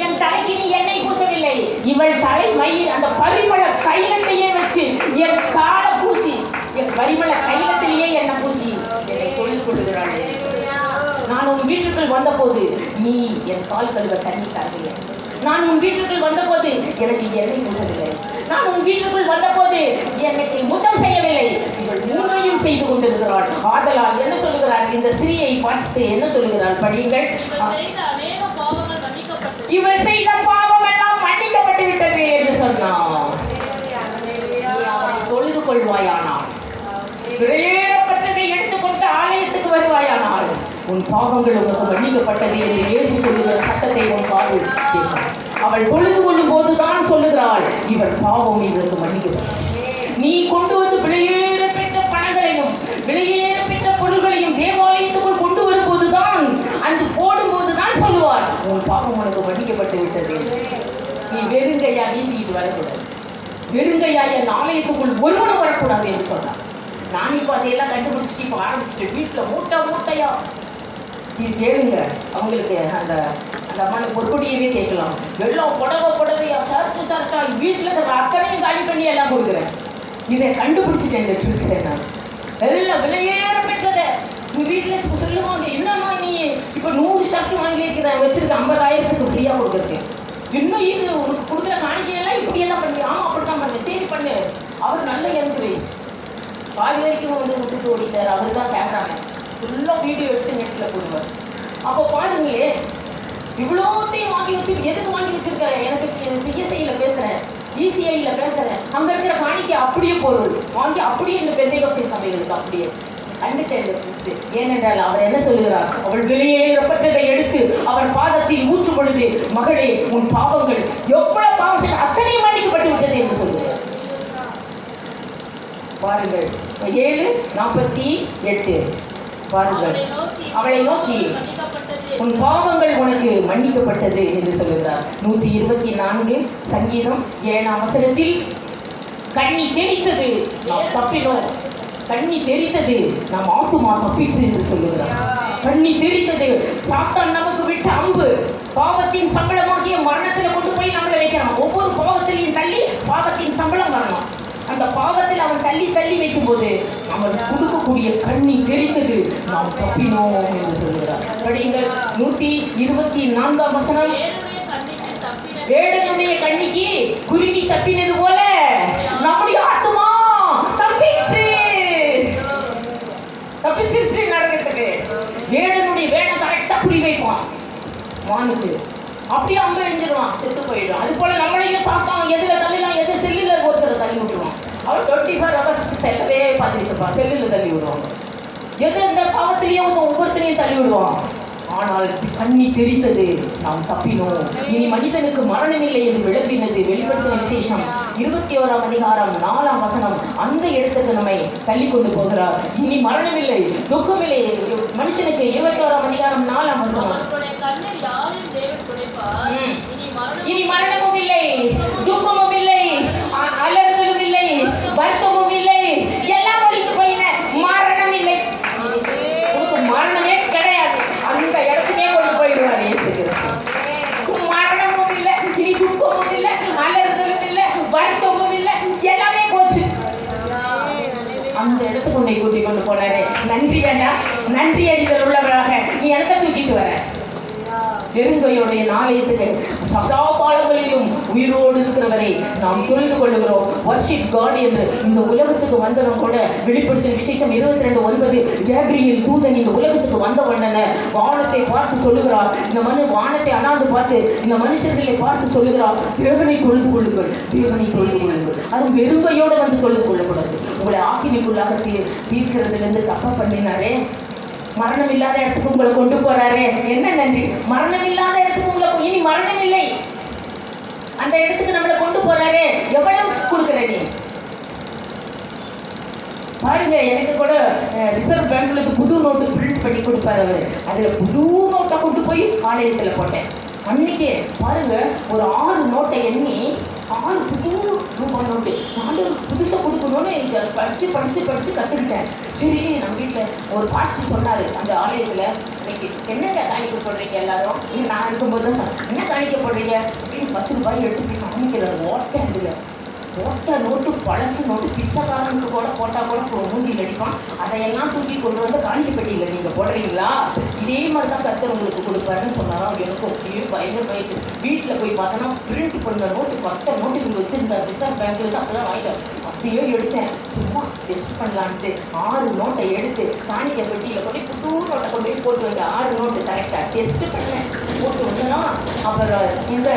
என் தலைக்கு நீ எண்ணெய் பூசவில்லை, இவள் தலை மயில் அந்த பரிமள தைலத்தையே வச்சு என் காலை பூசி, என் பரிமள தைலத்திலேயே எண்ணெய் பூசி என்னை தொழுது கொள்ளுகிறாள். நான் உன் வீட்டுக்குள் வந்தபோது நீ என் கால் கழுவ தண்ணி தரவில்லை, நான் உன் வீட்டுக்குள் வந்தபோது எனக்கு எண்ணெய் பூசவில்லை, நான் உன் வீட்டுக்குள் வந்தபோது எனக்கு முத்தம் செய்யவில்லை, இவள் 3ஐயும் செய்து கொண்டிருக்கிறாள். ஆதலால் என்ன சொல்லுகிறாள், இந்த ஸ்திரீயை பார்த்து என்ன சொல்லுகிறாள், படியுங்கள். இவள் செய்த பாவம் எல்லாம் மன்னிக்கப்பட்டு விட்டது என்று சொன்னான். தொழுது கொள்வாயானால், விலையேறப்பட்டதை எடுத்துக்கொண்டு ஆலயத்துக்கு வருவாயானால் உன் பாவங்கள் உனக்கு மன்னிக்கப்பட்டது என்று இயேசு சொல்லுகிற சத்தத்தை உன் காது கேட்கும். அவள் தொழுது கொள்ளும் போதுதான் சொல்லுகிறாள், இவள் பாவம் இவளுக்கு மன்னிக்கப்பட்டது. நீ கொண்டு வந்து விலையேற பெற்ற பணங்களையும் விலையேற பெற்ற பொருள்களையும் தேவாலயத்துக்குள் கொண்டு வரும்போதுதான், அன்று போடும்போதுதான் சொல்லுவார், உன் பாவம் உனக்கு மன்னிக்கப்பட்டு விட்டது. நீ வெறுங்கையா வீசிக்கிட்டு வரக்கூடாது, வெறுங்கையா என் ஆலயத்துக்குள் ஒருவனும் வரக்கூடாது என்று சொன்னார். நான் இப்போ அதையெல்லாம் கண்டுபிடிச்சிட்டு இப்போ ஆரம்பிச்சுட்டு வீட்டில் மூட்டையா நீ கேளுங்க. அவங்களுக்கு அந்த அம்மாவுக்கு பொற்கொடியவே கேட்கலாம். வெள்ளம் புடவையா சர்ட்டா வீட்டில் இருக்கிற அத்தனையும் காலி பண்ணி எல்லாம் கொடுக்குறேன். இதை கண்டுபிடிச்சிட்டேன். இந்த ட்ரிக்ஸ் என்ன எல்லாம் விலையேற பெற்றதை உங்கள் வீட்டில் சொல்லுவாங்க, என்னம்மா நீ இப்போ 100 ஷர்ட் வாங்கி வச்சிருக்க 50,000க்கு ஃப்ரீயாக கொடுக்குறேன், இன்னும் இது உனக்கு கொடுக்குற காணிக்கையெல்லாம் இப்படியெல்லாம் பண்ணி, ஆமாம் அப்படித்தான் பண்ணு, சரி பண்ணு. அவர் நல்ல என்கரேஜ். பாதி வரைக்கும் விட்டுட்டு ஓடிட்டார். அவர் தான் கேமராமேன், ஃபுல்லாக வீடியோ எடுத்து நெட்டில் போடுவார். அப்போ பாருங்களே, இவ்வளோத்தையும் வாங்கி வச்சு எதுக்கு வாங்கி வச்சிருக்கிறேன், எனக்கு சிஎஸ்ஐயில் பேசுகிறேன், இசிஐயில் பேசுகிறேன், அங்கே இருக்கிற காணிக்கை அப்படியே பொருள் வாங்கி அப்படியே இந்த பெந்தைகோஸ்தே சபைகளுக்கு அப்படியே கண்டுட்டேன். ஏனென்றால் அவர் என்ன சொல்லுகிறார், அவள் வெளியேறப்பட்டதை எடுத்து அவர் பாதத்தில் ஊற்றும் பொழுது, மகளே உன் பாவங்கள் எவ்வளவு பாவம் செய்ய அத்தனையும் மன்னிக்கப்பட்டு விட்டது என்று சொல்லுகிறார். பாருங்கள் 7:48. பாருங்கள், அவளை நோக்கி உன் பாவங்கள் உனக்கு மன்னிக்கப்பட்டது என்று சொல்லுகிறார். 124 சங்கீதம் 7ஆம் வசனத்தில், கண்ணி தெரித்தது நாம் தப்பினோம், கண்ணி தெரித்தது நாம் ஆத்துமா தப்பிற்று என்று சொல்லுகிறார். கண்ணி தெரித்தது சாத்தான் நமக்கு விட்ட அம்பு, பாவத்தின் சம்பளமாகிய மரணத்தில் கொண்டு போய் நம்மளை வைக்கிறான். ஒவ்வொரு பாவத்திலையும் தள்ளி பாவத்தின் சம்பளம் வரணும். அந்த பாவத்தில் அவன் தள்ளி வைக்கும் போது அவன் கொடுக்கக்கூடிய கண்ணி தெரித்தது நாம் தப்பினோம் என்று சொல்கிறார். படியுங்கள் 124ஆம் வசனம். வேடனுடைய கண்ணிக்கு குருவி தப்பினது போல நம்முடைய ஆத்துமா தப்பிச்சிருச்சு நரகத்துக்கு. வேடனுடைய வேடம் கரெக்டா குறி வைப்பான் மானுக்கு, அப்படியே அம்பு எஞ்சிருவான், செத்து போயிடும். அவள் 24 hours செல்லவே பார்த்துக்கிட்டு இருப்பான். செல்லில் தள்ளி விடுவாங்க. எது இந்த பாவத்திலேயே ஒவ்வொருத்தரையும் தள்ளி விடுவான். ஆனால் கண்ணி தெரித்தது, நாம் தப்பினோம். இனி மனிதனுக்கு மரணம் இல்லை என்று விளம்பினது வெளிப்படுத்தின விசேஷம் 21ஆம் அதிகாரம் 4ஆம் வசனம். அந்த இடத்துக்கு நம்மை தள்ளி கொண்டு போகிறார். இனி மரணம் இல்லை, துக்கம் இல்லை மனுஷனுக்கு. 21ஆம் அதிகாரம் 4ஆம் வசனம். இனி மரணமும் இல்லை, துக்கமும் இல்லை, அலறுதலும் இல்லை, வருத்தமும் இல்லை, எல்லாம் ஒழித்து போயின. மரணம் இல்லை, மரணமே கிடையாது. அந்த இடத்துக்கே கொண்டு போயிடுவார் இயேசு கிறிஸ்து. மரணமும் இல்லை, இனி துக்கமும் இல்லை, அலறுதலும் இல்லை, வருத்தமும் இல்லை, எல்லாமே போச்சு. அந்த இடத்துக்கு உன்னை கூட்டிக் கொண்டு போனாரே. நன்றி அண்ணா, நன்றி அறிதல் உள்ளவராக நீ இடத்த தூக்கிட்டு வர. வெறுங்கையுடைய நாளையத்துக்கு சதா காலங்களிலும் உயிரோடு இருக்கிறவரை நாம் தொழுது கொள்ளுகிறோம். வர்ஷிப் காட் என்று இந்த உலகத்துக்கு வந்தவன் கூட வெளிப்படுத்தின விசேஷம் 22:9 கேப்ரியல் தூதன் இந்த உலகத்துக்கு வந்த உடனே வானத்தை பார்த்து சொல்லுகிறார். இந்த வானத்தை அண்ணாந்து பார்த்து இந்த மனுஷர்களை பார்த்து சொல்லுகிறார், தேவனை தொழுது கொள்ளுங்கள், தேவனை தொழுது கொள்ளுங்கள். அது வெறுங்கையோடு வந்து தொழுது கொள்ளக்கூடாது. உங்களை ஆக்கினைக்குள்ளாக தீர்க்கிறதுலேருந்து தப்ப பண்ணினாரே. மரணம் இல்லாத இடத்துக்கு உங்களை கொண்டு போறாரே, என்ன நன்றி. மரணம் இல்லாத இடத்துக்கு உங்களை, இனி மரணம் இல்லை, அந்த இடத்துக்கு நம்மளை கொண்டு போறாரே. எவ்வளவு கொடுக்குற நீ பாருங்க. எனக்கு கூட ரிசர்வ் பேங்க்ல புது நோட்டு பிரிண்ட் பண்ணி கொடுப்பாரு அவரு. அதுல புது நோட்டை கொண்டு போய் ஆலயத்துல போட்டேன். அன்னைக்கே பாருங்க, ஒரு 6 நோட்டை எண்ணி 6 புது ரூபாய் நோட்டு. நான் புதுசாக கொடுக்கணும்னு இதை படித்து கற்றுக்கிட்டேன். சரி, நம்ம வீட்டில் ஒரு பாஸ்டர் சொன்னார் அந்த ஆலயத்தில், இன்னைக்கு என்னங்க காணிக்க போடுறீங்க எல்லாரும்? நான் இருக்கும்போது தான் சொன்னேன், என்ன காணிக்க போடுறீங்க அப்படின்னு 10 ரூபாய் எடுத்து போய் காணிக்கிறார். ஓட்டை அதில் ஓட்ட நோட்டு, பழசு நோட்டு, பிச்சைக்காரனுக்கு கூட போட்டால் கூட மூஞ்சியில் அடிப்பான். அதையெல்லாம் தூக்கி கொண்டு வந்து காணிக்க பெட்டியில் நீங்கள் போடுறீங்களா? இதே மாதிரி தான் கர்த்தர் உங்களுக்கு கொடுப்பாருன்னு சொன்னாராம். எனக்கு அப்படியே பயங்கர வயசு. வீட்டில் போய் பார்த்தோன்னா பிரிண்ட் பண்ண நோட்டு 10 நோட்டுகள் வச்சுருந்தார். ரிசர்வ் பேங்க்கில் தான் அப்போ தான் வாங்கிட்டேன். அப்படியே எடுத்தேன், சும்மா டெஸ்ட் பண்ணலான்ட்டு 6 நோட்டை எடுத்து காணிக்க பெட்டியில் கொண்டு புது நோட்டை கொண்டு போய் போட்டு வந்து 6 நோட்டு கரெக்டாக டெஸ்ட்டு பண்ணேன். போட்டு வந்தோன்னா அப்புறம் இந்த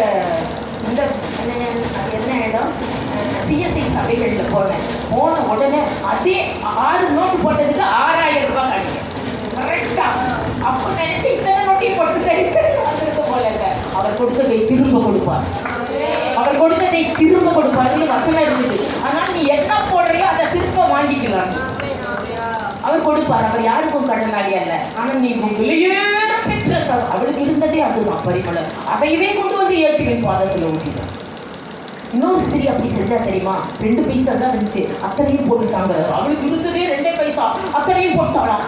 என்ன இடம் சிஎஸ்ஐ சபைகளில் போன உடனே அதே 6 நோட்டு போட்டதுக்கு 6000 ரூபாய் காணிக்க கரெக்டாக. அப்போ நினைச்சு இத்தனை நோட்டையும் போட்டு வந்திருக்க போல இல்லை. அவர் கொடுத்ததை திரும்ப கொடுப்பார், அவர் கொடுத்ததை திரும்ப கொடுப்பார். வசனம் இருக்குது. ஆனால் நீ என்ன போடுறியோ அதை திரும்ப வாங்கிக்கலாம். அவர் கொடுப்பார். அவர் யாருக்கும் கடனாளி அல்ல. ஆனால் நீ வெளியே பெற்ற அவளுக்கு இருந்ததே அதுதான் பரிமளம். அதையவே கொண்டு வந்து இயேசுவின் பாதத்தில் ஊற்றினார். இன்னொரு ஸ்திரீ அப்படி செஞ்சா தெரியுமா? 2 பைசா தான் இருந்துச்சு, அத்தனையும் போட்டுட்டாங்க. அவளுக்கு இருந்ததே 2 பைசா, அத்தனையும் போட்டாளா.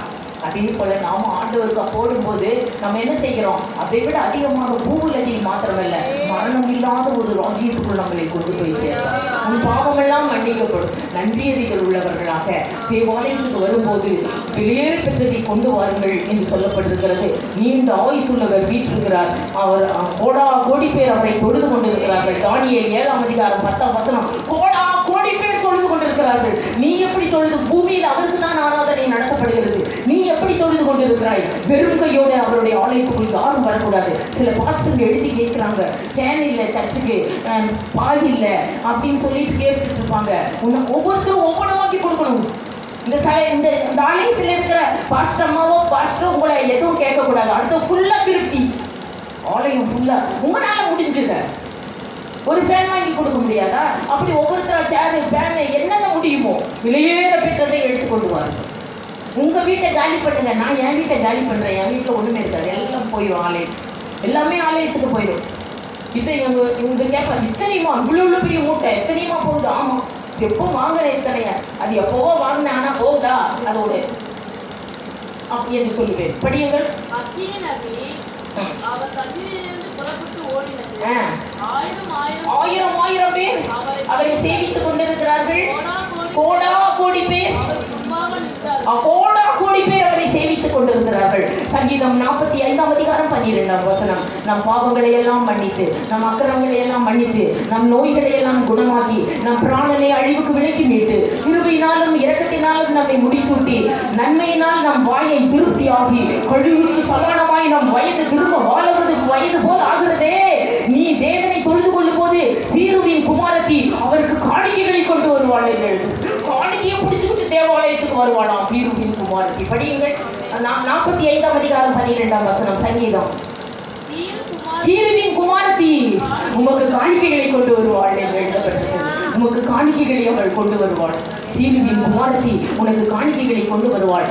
அதே போல நாம ஆண்டவருக்கு போடும்போது நம்ம என்ன செய்கிறோம்? அதை விட அதிகமாக பூவுலகில் மாத்திரமல்ல, மரணம் இல்லாத ஒரு ராஜ்யத்துக்குள் நம்மளை கொண்டு போய் சேர்க்கிறோம். உன் பாவமெல்லாம் மன்னிக்கப்படும். நன்றியறிதல் உள்ளவர்களாக தேவாலயத்துக்கு வரும்போது வெளியேறு பெற்றதை கொண்டு வாருங்கள் என்று சொல்லப்பட்டிருக்கிறது. நீண்ட ஆயுசு உள்ளவர் வீற்றிருக்கிறார். அவர் கோடி பேர் அவரை தொழுது கொண்டிருக்கிறார்கள். தானியேல் 7ஆம் அதிகாரம் 10ஆம் வசனம். கோடி பேர் தொழுது கொண்டிருக்கிறார்கள். நீ எப்படி தொழுது? பூமியில் அவருக்கு தான் ஆராதனை நடத்தப்படுகிறது. நீ எப்படி தொழுது கொண்டிருக்கிறாய்? வெறும் கையோடு அவருடைய ஆலயத்துக்குள் யாரும் வரக்கூடாது. சில பாஸ்டர்கள் எழுதி கேட்கிறாங்க, ஃபேன் இல்லை சர்ச்சுக்கு, பால் இல்லை அப்படின்னு சொல்லிட்டு கேட்டுட்டு இருப்பாங்க. ஒவ்வொருத்தரும் ஒவ்வொன்று வாங்கி கொடுக்கணும். இந்த ஆலயத்தில் இருக்கிற பாஸ்டர் அம்மாவோ பாஸ்டர் உங்களை எதுவும் கேட்கக்கூடாது. அடுத்து ஃபுல்லாக திருப்தி, ஆலயம் ஃபுல்லாக உங்களால் முடிஞ்சது. ஒரு ஃபேன் வாங்கி கொடுக்க முடியாதா? அப்படி ஒவ்வொருத்தரா சேரு ஃபேனு என்னென்ன முடியுமோ விலையேற பெற்றதை எடுத்து கொண்டு வாருங்கள். உங்கள் வீட்டை காலி பண்ணுங்க. நான் என் வீட்டை காலி பண்ணுறேன். என் வீட்டில் ஒன்றுமே இருக்காது, எல்லாம் போயிடும் ஆலயத்துக்கு. எல்லாமே ஆலயத்துக்கு போயிடும். இவங்க கேட்பாங்க, இத்தனையுமா இவ்வளோ பெரிய மூட்டை எத்தனையுமா போகுது? ஆமாம், எப்போ வாங்கினேன் இத்தனையா? அது எப்போவோ வாங்கினேன், ஆனால் போகுதா அதோட அப்படி என்று சொல்லுவேன். படியுங்கள். ஆயிரம் பேர் அவரை சேவித்துக் கொண்டிருக்கிறார்கள். கோடி பேர் அவரை சேவித்துக் கொண்டிருக்கிறார்கள். சங்கீதம் 45ஆம் அதிகாரம் 12ஆம் வசனம். நம் பாவங்களை எல்லாம் மன்னித்து, நம் அக்கிரமங்களை எல்லாம் மன்னித்து, நம் நோய்களை எல்லாம் குணமாக்கி, நம் பிராணனை அழிவுக்கு விலக்கி மீட்டு, கிருபையினாலும் இரக்கத்தினாலும் நம்மை முடிசூட்டி, நன்மையினால் நம் வாயை திருப்தியாகி, கழுவுக்கு சமானமாய் நம் வயது திரும்ப வாழுவது வயது போல் ஆகிறதே. நீ தேவனை தொழுது கொள்ளும் போது சீருவின் குமாரத்தி அவருக்கு காணிக்கைகளை கொண்டு வருவாள் என்று எழுது. ஆலயத்துக்கு வருவாளாம் தீருவின் குமாரத்தி. படியுங்கள் 45ஆம் அதிகாரம் 12ஆம் வசனம் சங்கீதம். தீருவின் குமாரத்தி உமக்கு காணிக்கைகளை கொண்டு வருவாள் என்று எழுதப்பட்டது. உமக்கு காணிக்கைகளை அவள் கொண்டு வருவாள். தீருவின் குமாரத்தி உனக்கு காணிக்கைகளை கொண்டு வருவாள்.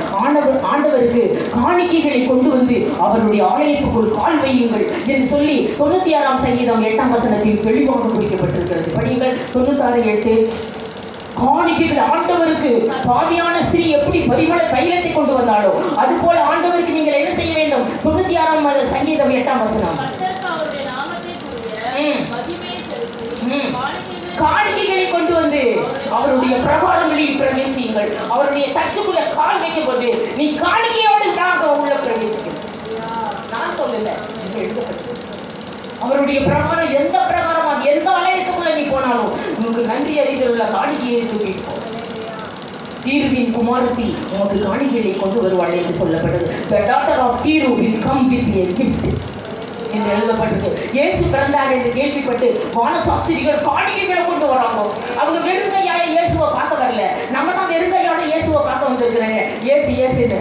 ஆண்டவருக்கு காணிக்கைகளை கொண்டு வந்து அவருடைய ஆலயத்துக்குள் கால் வையுங்கள் என்று சொல்லி 96ஆம் சங்கீதம் 8ஆம் வசனத்தில் தெளிவாக குறிக்கப்பட்டிருக்கிறது. படியுங்கள் 96:8. காணிக்கைகள் ஆண்டவருக்கு பாவியான ஸ்திரீ எப்படி பரிமள தைலத்தை கொண்டு வந்தாலோ அதுபோல ஆண்டவருக்கு நீங்கள் என்ன செய்ய வேண்டும்? 96ஆம் சங்கீதம் 8ஆம் வசனம். காணிக்கைகளை கொண்டு வந்து அவருடைய பிரகாரங்களில் பிரவேசியுங்கள். அவருடைய சர்ச்சுக்குள்ள கால் வைக்கும் போது நீ காணிக்கையோடு தான் உள்ள பிரவேசிக்கணும். நான் சொல்லல, எழுதப்பட்டது. அவருடைய பிரகாரம் எந்த பிரகாரமா எந்த ஆலயத்துக்குள்ள நீ போனாலும் உங்களுக்கு நன்றி அறிதல் உள்ள காணிக்கையை தூக்கிட்டு போ. தீருவின் குமாரத்தி உனக்கு காணிக்கையை கொண்டு வருவாள் என்று சொல்லப்பட்டது. The daughter of Tiru will come with a gift என்று எழுதப்பட்டது. இயேசு பிறந்தார் என்று கேள்விப்பட்டு வானசாஸ்திரிகள் காணிக்கைகளை கொண்டு வராங்க. அவங்க வெறுங்கையா இயேசுவை பார்க்க வரல. நம்ம தான் வெறுங்கையோட இயேசுவை பார்க்க வந்திருக்கிறாங்க. இயேசுன்னு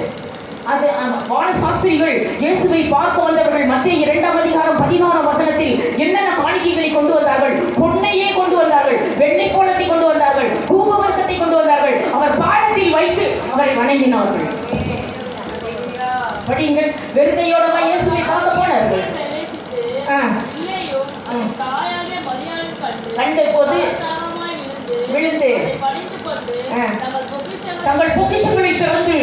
அது வானசாஸ்திரிகள் இயேசுவை பார்க்க வந்தவர்கள் மத்திய 2ஆம் அதிகாரம் 16ஆம் வசனத்தில் என்னென்ன காணிக்கைகளை கொண்டு வந்தார்கள்? பொன்னையே கொண்டு வந்தார்கள், வெள்ளை கோலத்தை கொண்டு வந்தார்கள், தூபவர்க்கத்தை கொண்டு வந்தார்கள். அவர் பாதத்தில் வைத்து அவரை வணங்கினார்கள். படியுங்கள். வெறுங்கையோட இயேசுவை பார்க்க போனார்கள். கண்ட போது விழுந்து தங்கள் பொக்கிஷங்களை திறந்து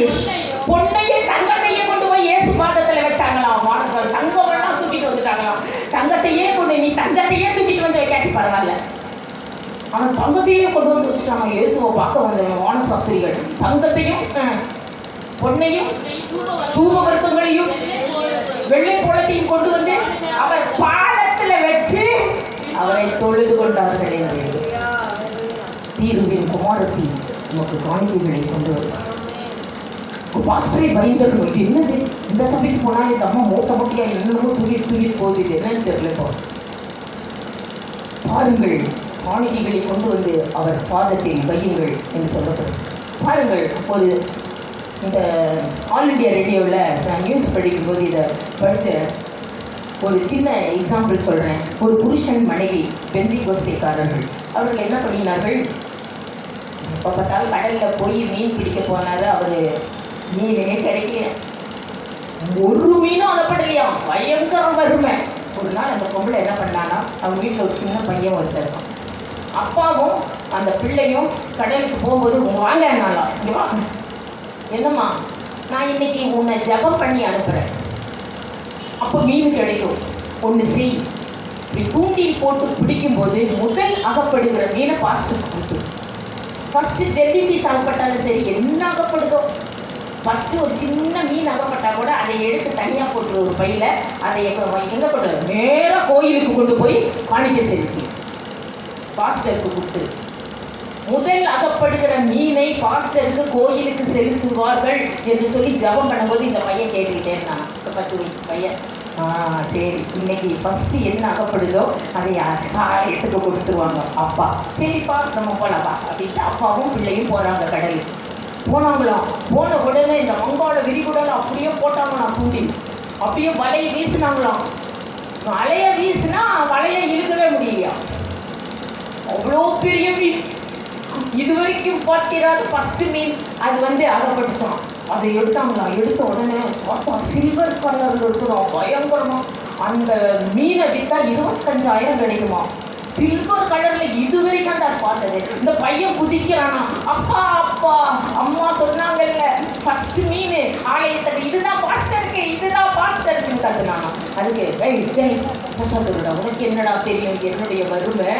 பொன்னையே தங்கத்தையே கொண்டு போய் இயேசு பாதத்தில் வச்சாங்களாம். வானசாஸ்திரி தங்கம் எல்லாம் தூக்கிட்டு வந்துட்டாங்களாம். தங்கத்தையே கொண்டு நீ தங்கத்தையே தூக்கிட்டு வந்து வைக்காட்டி பரவாயில்ல, அவன் தங்கத்தையே கொண்டு வந்து வச்சுட்டாங்க. இயேசுவை பார்க்க வந்தவன் வானசாஸ்திரிகள் தங்கத்தையும் பொன்னையும் தூபவர்க்கங்களையும் வெள்ளை கோலத்தையும் கொண்டு வந்து அவர் பாதத்துல வச்சு அவரை தொழுது கொண்டார்கள். தீருவின் குமாரத்தி நமக்கு காணிக்கைகளை கொண்டு வருவார். பாஸ்டரை பயந்தரும். இது என்னது? இந்த சபைக்கு போனால் இந்த அம்மா மூட்டை மூட்டையா என்னமோ தூக்கிட்டு போகுது, என்னன்னு தெரியல. பாருங்கள், காணிக்கைகளை கொண்டு வந்து அவர் பாதத்தில் வையுங்கள் என்று சொல்லப்படும். பாருங்கள், ஒரு இந்த ஆல் இண்டியா ரேடியோவில் நான் நியூஸ் படிக்கும்போது இதை படித்த ஒரு சின்ன எக்ஸாம்பிள் சொல்கிறேன். ஒரு புருஷன் மனைவி பெந்திகோஸ்தேக்காரர்கள் அவர்கள் என்ன பண்ணினார்கள்? இப்போ பார்த்தாலும் கடலில் போய் மீன் பிடிக்க போனார். அவர் மீனே கிடைக்கல, ஒரு மீனும் அகப்படலையா, பயங்கர வறுமை. ஒரு நாள் அந்த பொம்பளை என்ன பண்ணான்னா, அவங்க வீட்டில் ஒரு சின்ன பையன் ஒருத்தர் இருக்கான். அப்பாவும் அந்த பிள்ளையும் கடலுக்கு போகும்போது வாங்க என்னாலா இங்கே வாங்க, என்னம்மா நான் இன்னைக்கு உன்னை ஜபம் பண்ணி அனுப்புகிறேன், அப்போ மீன் கிடைக்கும், ஒன்று செய். இப்படி தூண்டில் போட்டு பிடிக்கும்போது முதல் அகப்படுகிற மீனை பாஸ்ட்டுக்கு கொடுத்து, ஃபஸ்ட்டு ஜெல்லி ஃபிஷ் அகப்பட்டாலும் சரி, என்ன அகப்படுதோ ஃபஸ்ட்டு ஒரு சின்ன மீன் அகப்பட்டால் கூட அதை எடுத்து தனியாக போட்டு ஒரு பையில் அதை எங்கே கொண்டு நேராக கோயிலுக்கு கொண்டு போய் காணிக்கை செலுத்தி பாஸ்டருக்கு கொடுத்து, முதல் அகப்படுகிற மீனை பாஸ்டருக்கு கோயிலுக்கு செலுத்துவார்கள் என்று சொல்லி ஜபம் பண்ணும்போது இந்த பையன் கேட்டுக்கிட்டே இருந்தான். 10 வயசு பையன். சரி, இன்னைக்கு ஃபஸ்ட்டு என்ன அகப்படுதோ அதை எடுத்துக்க கொடுத்துருவாங்க அப்பா. சரிப்பா நம்ம போகலாம்ப்பா அப்படின்ட்டு அப்பாவும் பிள்ளையும் போகிறாங்க கடலுக்கு. போனாங்களாம். போன உடனே இந்த மங்காள விரிகுடலை அப்படியே போட்டாங்களாம் தூண்டி, அப்படியே வலையை வீசினாங்களாம். வலையை வீசினா வலையை இழுக்கவே முடியலையா, அவ்வளோ பெரிய மீன். இது வரைக்கும் பார்த்திராத ஃபஸ்ட்டு மீன் அது அகப்பட்டுச்சான். அதை எடுத்தாங்களாம். எடுத்த உடனே பார்த்தா சில்வர் கலரில் இருக்கிறோம் பயங்கரமா. அந்த மீனை விற்றா 25,000 கிடைக்குமா. சில்வர் கலரில் இது வரைக்கும் தான் பார்த்தது. இந்த பையன் குதிக்கிறானா, அப்பா அப்பா அம்மா சொன்னாங்கல்ல ஃபஸ்ட்டு மீன் ஆலயத்துக்கு, இதுதான் பாஸ்டருக்கு, இதுதான் பாஸ்டருக்குன்னு கத்துனானா. அதுக்கு சொல்லுடா, உனக்கு என்னடா தெரியும் என்னுடைய வறுமை,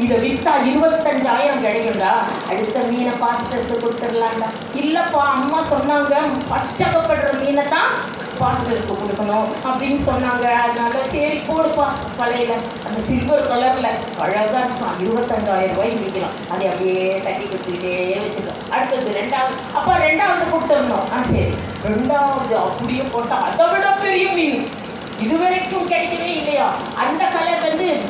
இதை விற்றா 25,000 கிடைக்கும்டா, அடுத்த மீனை பாஸ்டருக்கு கொடுத்துடலாம்டா. இல்லைப்பா அம்மா சொன்னாங்க ஃபஸ்ட் அகப்படுற மீனை தான் பாஸ்டருக்கு கொடுக்கணும் அப்படின்னு சொன்னாங்க. அதனால சரி போடுப்பா வலையில். அந்த சில்வர் கலரில் அழகாக இருந்துச்சான். 25,000 ரூபாய்க்கு விற்கலாம். அதை அப்படியே தட்டி கொடுத்துக்கிட்டே வச்சுக்கலாம். அடுத்தது ரெண்டாவது, அப்பா ரெண்டாவது கொடுத்துடணும். சரி ரெண்டாவது அப்படியே போட்டால் அதை விட பெரிய மீன் இதுவரைக்கும் கிடைக்கவே இல்லையா. அந்த கலர்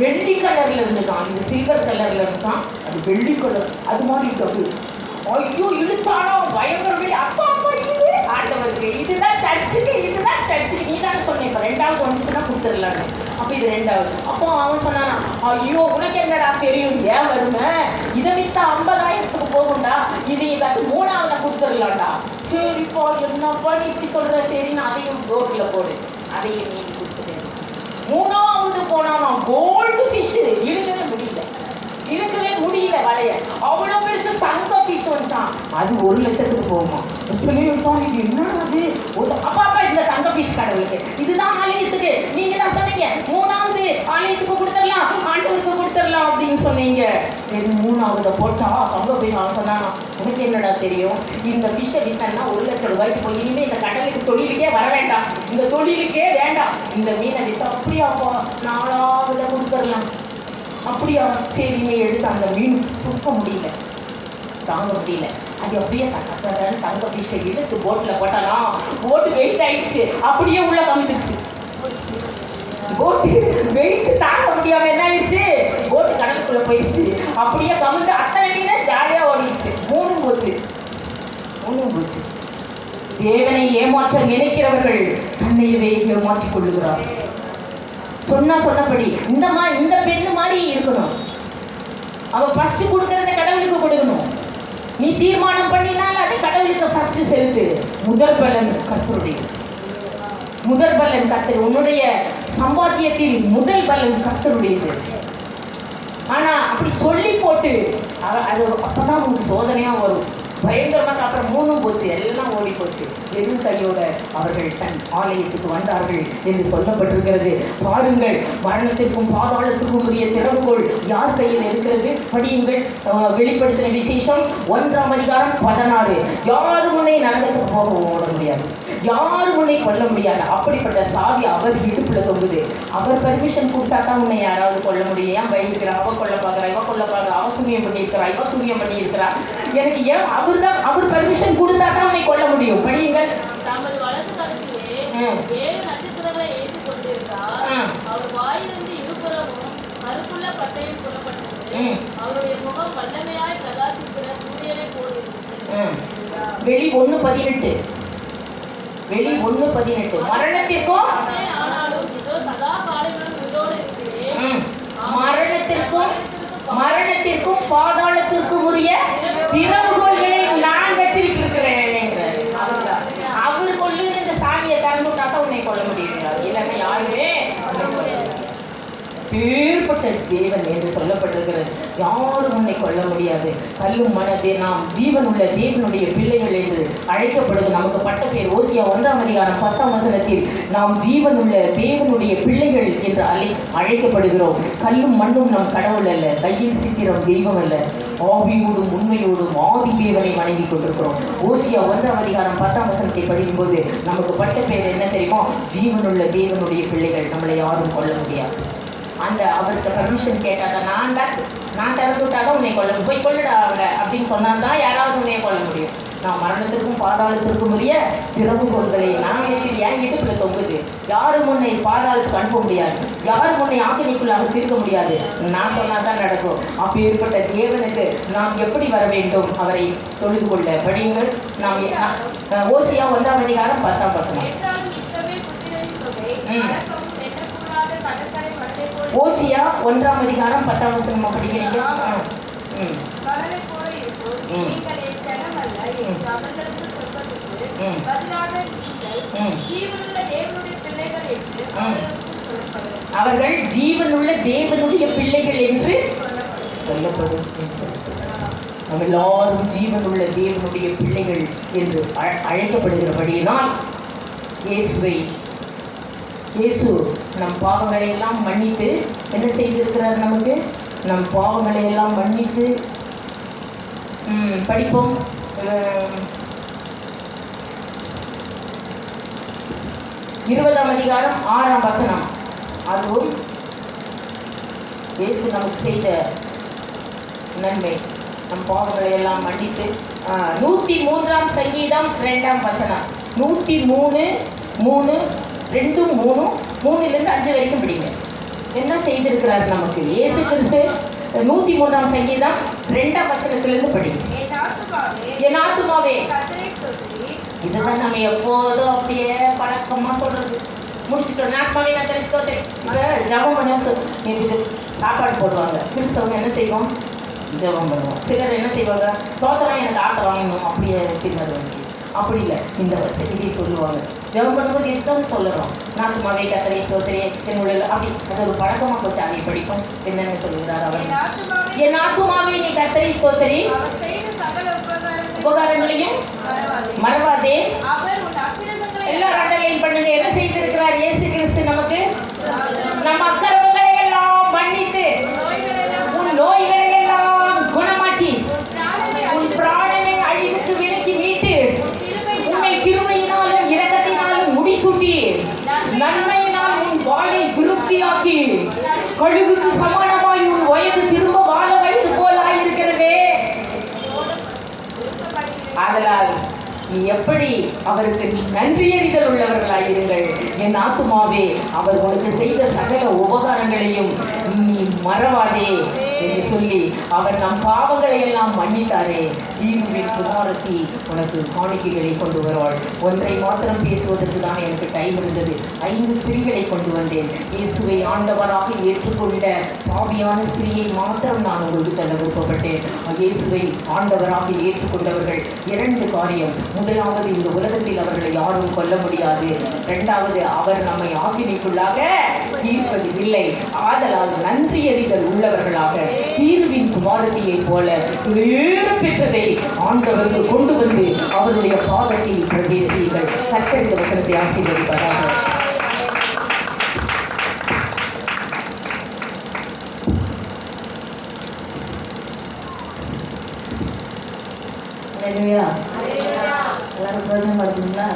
வெள்ளி கலரில் இருந்துதான், இது சில்வர் கலரில் இருந்துச்சான், அது வெள்ளி கலர். அது மாதிரி ஐயோ இழுத்தானோ பயங்கர வெளி அப்பா அப்பா இது ஆண்டவருக்கு இதுதான் சர்ச்சுக்கு நீ தானே சொன்னேன் இப்போ 2வது வந்துச்சுன்னா கொடுத்துடலான்னு. அப்போ இது 2வது. அப்போ அவன் சொன்னானா ஐயோ உனக்கு என்னடா தெரியும் ஏன் வருமே இதை வித்தா 50,000க்கு போகும்டா இது இதாட்டு 3வது கொடுத்துடலாம்டா. சரிப்பா என்னப்பா நீ இப்படி சொல்ற சரின்னு அதையும் ரோட்டில் போடு அதையும் நீ கொடுத்துட்டேன். 3வது போனானா கோல்டு ஃபிஷ் இழுக்கவே முடியல வலைய அவ்வளோ பெருசு தங்க ஃபிஷ் வந்துச்சான். அது 1 லட்சத்துக்கு போகுமா இப்பவே இது என்ன அது அப்பா இந்த தங்க ஃபிஷ் கடவுளுக்கு இதுதான் ஆலயத்துக்கு நீங்க தான் சொன்னீங்க 3வது ஆலயத்துக்கு கொடுத்துடலாம் ஆண்டவருக்கு கொடுத்துடலாம் அப்படின்னு சொன்னீங்க. சரி 3வது போட்டா தங்க ஃபிஷ். அவன் சொன்னானா உனக்கு என்னடா தெரியும் இந்த ஃபிஷ்ஷை வித்தன்னா 1 லட்சம் ரூபாய்க்கு போய் இனிமே இந்த கடலுக்கு தொழிலுக்கே வர வேண்டாம் இந்த தொழிலுக்கே வேண்டாம் இந்த மீனை வித்து அப்படியா 4வது கொடுத்துடலாம் அப்படியா சரி நீ எடுத்து அந்த மீன் தூக்க முடியல தாங்க முடியல அது அப்படியே தங்க ஃபிஷ்ஷை இழுத்து போட்டில் போட்டானா போட்டு வெயிட் ஆயிடுச்சு அப்படியே உள்ள கமிட்டுச்சு. போட்டு வெயிட் தாங்க முடியாம என்ன ஆயிடுச்சு போட்டு கடலுக்குள்ள போயிடுச்சு அப்படியே கமிட்டு அத்தனை மீனை ஜாலியாக ஓடிடுச்சு. 3 போச்சு. தேவனை ஏமாற்ற நினைக்கிறவர்கள் தன்னையவே ஏமாற்றிக் கொள்ளுகிறார். சொன்னபடி இந்த பெண்ணு மாதிரி இருக்கணும். அவ ஃபர்ஸ்ட் கொடுக்கறத கடவுளுக்கு கொடுக்கணும். நீ தீர்மானம் பண்ணினால் அதை கடவுளுக்கு ஃபர்ஸ்ட் செலுத்து. முதல் பலன் கர்த்தருடையது. உன்னுடைய சம்பாத்தியத்தில் முதல் பலன் கர்த்தருடையது. ஆனா அப்படி சொல்லி போட்டு அது அப்பதான் உங்களுக்கு சோதனையா வரும் பயங்கரமாக. அப்புறம் 3 போச்சு எல்லாம் ஓடி போச்சு. வெறும் கையோட அவர்கள் தன் ஆலயத்துக்கு வந்தார்கள் என்று சொல்லப்பட்டிருக்கிறது. பாருங்கள் மரணத்திற்கும் பாதாளத்திற்கும் உரிய திறவுகோள் யார் கையில் இருக்கிறது படியுங்கள். வெளிப்படுத்தின விசேஷம் 1ஆம் அதிகாரம் 16. யாரும் உன்னை நரகத்துக்கு போக ஓட முடியாது யாரும் உன்னை கொல்ல முடியாது. அப்படிப்பட்ட சாவி அவர் இடுப்புல தொங்குது. அவர் பர்மிஷன் கொடுத்தா தான் உன்னை யாராவது கொல்ல முடியும். ஏன் பயந்துக்கிறா அவ கொல்ல பார்க்குறா இவ கொல்ல பார்க்குறா அவ சூரியம் பண்ணியிருக்கிறா எனக்கு ஏன் அவர் பர்மிஷன் கொடுத்தா தான் உன்னை கொல்ல முடியும். படியுங்கள். தமது வலது கரத்திலே 7 நட்சத்திரங்களை ஏற்றிக் கொண்டிருந்தார். அவர் வாயிலிருந்து இருபுறமும் கருப்புள்ள பட்டயம் புறப்பட்டது. அவருடைய முகம் வல்லமையாய் பிரகாசிக்கிற சூரியனை போல் இருந்தது. வெளி 1:18 மரணத்திற்கும் மரணத்திற்கும் பாதாளத்திற்கும் உரிய திறவுகோள்களை நான் வச்சுக்கிட்டு இருக்கிறேன். அவர் கொள்ளு இந்த சாமியை திறந்துட்டாட்டா உன்னை கொல்ல முடியாது. இல்லைன்னா யாருமே பேர்பட்ட தேவன் என்று சொல்லப்பட்டிருக்கிறது. யாரும் உன்னை கொல்ல முடியாது. கல்லும் மனதே நாம் ஜீவன் உள்ள தேவனுடைய பிள்ளைகள் என்று அழைக்கப்படுது. நமக்கு பட்ட பேர் ஓசியா 1ஆம் அதிகாரம் 10ஆம் வசனத்தில் நாம் ஜீவன் உள்ள தேவனுடைய பிள்ளைகள் என்று அழைக்கப்படுகிறோம். கல்லும் மண்ணும் நம் கடவுள் அல்ல, கையில் சித்திரம் தெய்வம் அல்ல, ஆவியோடும் உண்மையோடும் ஆதி தேவனை வணங்கி கொண்டிருக்கிறோம். ஓசியா 1ஆம் அதிகாரம் 10ஆம் வசனத்தை படிக்கும்போது நமக்கு பட்ட பேர் என்ன தெரியுமா? ஜீவனுள்ள தேவனுடைய பிள்ளைகள். நம்மளை யாரும் கொல்ல முடியாது. அந்த அவர்கிட்ட பர்மிஷன் கேட்டாதான் நான் திறந்து விட்டாதான் உன்னை கொல்ல போய் கொள்ளுடா அவளை அப்படின்னு சொன்னால்தான் யாராவது உன்னைய கொல்ல முடியும். நான் மரணத்திற்கும் பாதாளத்திற்கும் உரிய திறவுகோள்களை நான் வச்சு ஏன் இடுப்புல தொங்குது. யாரும் உன்னை பாதாளத்துக்கு அனுப்ப முடியாது. யாரும் உன்னை ஆக்கினைக்குள்ளாக தீர்க்க முடியாது. நான் சொன்னாதான் நடக்கும். அப்பேற்பட்ட தேவனுக்கு நாம் எப்படி வர வேண்டும்? அவரை தொழுது கொள்ள படியுங்கள். நாம் ஓசியா 1ஆம் அதிகாரம் 10ஆம் வசனம். ஓசியா 1ஆம் அதிகாரம் 10ஆம் வசனம் படிக்கிறீங்க. அவர்கள் ஜீவனுள்ள தேவனுடைய பிள்ளைகள் என்று சொல்லப்படும். நம்ம எல்லாரும் ஜீவனுள்ள தேவனுடைய பிள்ளைகள் என்று அழைக்கப்படுகிறபடியினால் இயேசு நம் பாவங்களை எல்லாம் மன்னித்து என்ன செய்திருக்கிறார்? நமக்கு நம் பாவங்களை எல்லாம் மன்னித்து படிப்போம். 20ஆம் அதிகாரம் 6ஆம் வசனம். அதுவும் இயேசு நமக்கு செய்த நன்மை. நம் பாவங்களை எல்லாம் மன்னித்து 103ஆம் சங்கீதம் 2ஆம் வசனம். 103 3 வரைக்கும் படிங்க. என்ன செய்திருக்கிறார் நமக்கு இயேசு கிறிஸ்து? 103ஆம் சங்கீதம் 2ஆம் வசனத்திலிருந்து படிங்க. என் ஆத்துமாவே கர்த்தரை ஸ்தோத்திரி. இதுதான் நம்ம எப்போதும் அப்படியே பழக்கமா சொல்றது. முடிச்சுட்டோம். ஆத்மாவே கர்த்தரை ஸ்தோத்திரி. இப்போ ஜெபம் பண்ண இது சாப்பாடு போடுவாங்க. கிறிஸ்தவங்க என்ன செய்வோம்? ஜெபம் பண்ணுவோம். சிலர் என்ன செய்வாங்க? தோத்தலாம் எனக்கு ஆட்டை வாங்கணும் அப்படியே பின்னர் வந்து அப்படி இல்லை. இந்த இதை சொல்லுவாங்க. ஜெபம் பண்ணும்போது இதுதான் சொல்லணும். ஆத்மாவே கர்த்தரை ஸ்தோத்திரி என்னுடைய அப்படி அது ஒரு பழக்கமாக போச்சு. அதை படிப்போம். என்னென்ன சொல்லுகிறார் அவர்? என் ஆத்துமாவே என் ஆத்துமாவே நீ கர்த்தரை ஸ்தோத்திரி, அவர் செய்த சகல உபகாரங்களையும் மறவாதே. மறவாதே. அவர் உன் அக்கிரமங்களை எல்லாரும் அண்டர்லைன் பண்ணுங்க. என்ன செய்திருக்கிறார் இயேசு கிறிஸ்து நமக்கு? நம்ம அக்கிரமங்களை எல்லாம் மன்னித்து உன் நோய்களை எல்லாம் குணமாக்கி உன் பிராணனை அழிவுக்கு விலக்கி மீட்டு உன்னை கிருபையினாலும் இரக்கத்தினாலும் முடிசூட்டி நன்மையினால் உன் வாயை திருப்தியாக்கி கழுகுக்கு சமானமாய் உன் வயது திரும்ப வாழ வயது போல் ஆயிருக்கிறதே. ஆதலால் நீ எப்படி அவருக்கு நன்றியறிதல் உள்ளவர்களாயிருங்கள். என் ஆத்துமாவே அவர் உனக்கு செய்த சகல உபகாரங்களையும் நீ மறவாதே என்று சொல்லி அவர் நம் பாவங்களை எல்லாம் மன்னித்தாரே. தீர்வின் குமாரத்தி உனக்கு காணிக்கைகளை கொண்டு வருவாள். ஒன்றை மாத்திரம் பேசுவதற்கு தான் எனக்கு டைம் இருந்தது. 5 ஸ்திரீகளை கொண்டு வந்தேன். இயேசுவை ஆண்டவராக ஏற்றுக்கொண்ட பாவியான ஸ்திரீயை மாத்திரம் நான் உங்களுக்கு சொல்ல விருப்பப்பட்டேன். இயேசுவை ஆண்டவராக ஏற்றுக்கொண்டவர்கள் 2 காரியம். முதலாவது, இந்த உலகத்தில் அவர்களை யாரும் கொல்ல முடியாது. 2வது, அவர் நம்மை ஆக்கினைக்குள்ளாக தீர்ப்பதில்லை. ஆதலால் நன்றியறிதல் உள்ளவர்களாக தீர்வின் குமாரத்தியை போல வேறு பெற்றதை ஆண்டவருக்கு கொண்டு வந்து அவருடைய பாதத்தில் பிரவேசியுங்கள். கர்த்தர் வசனத்தை ஆசீர்வதிப்பதாக. எல்லாரும் பிரயோஜனமா இருக்குங்களா?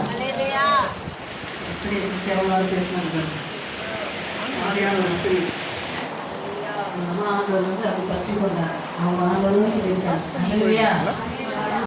ஆண்டவர் வந்து அப்படி பற்றி கொண்டார். அவங்க ஆண்டவரும் சொல்லியிருக்காங்க.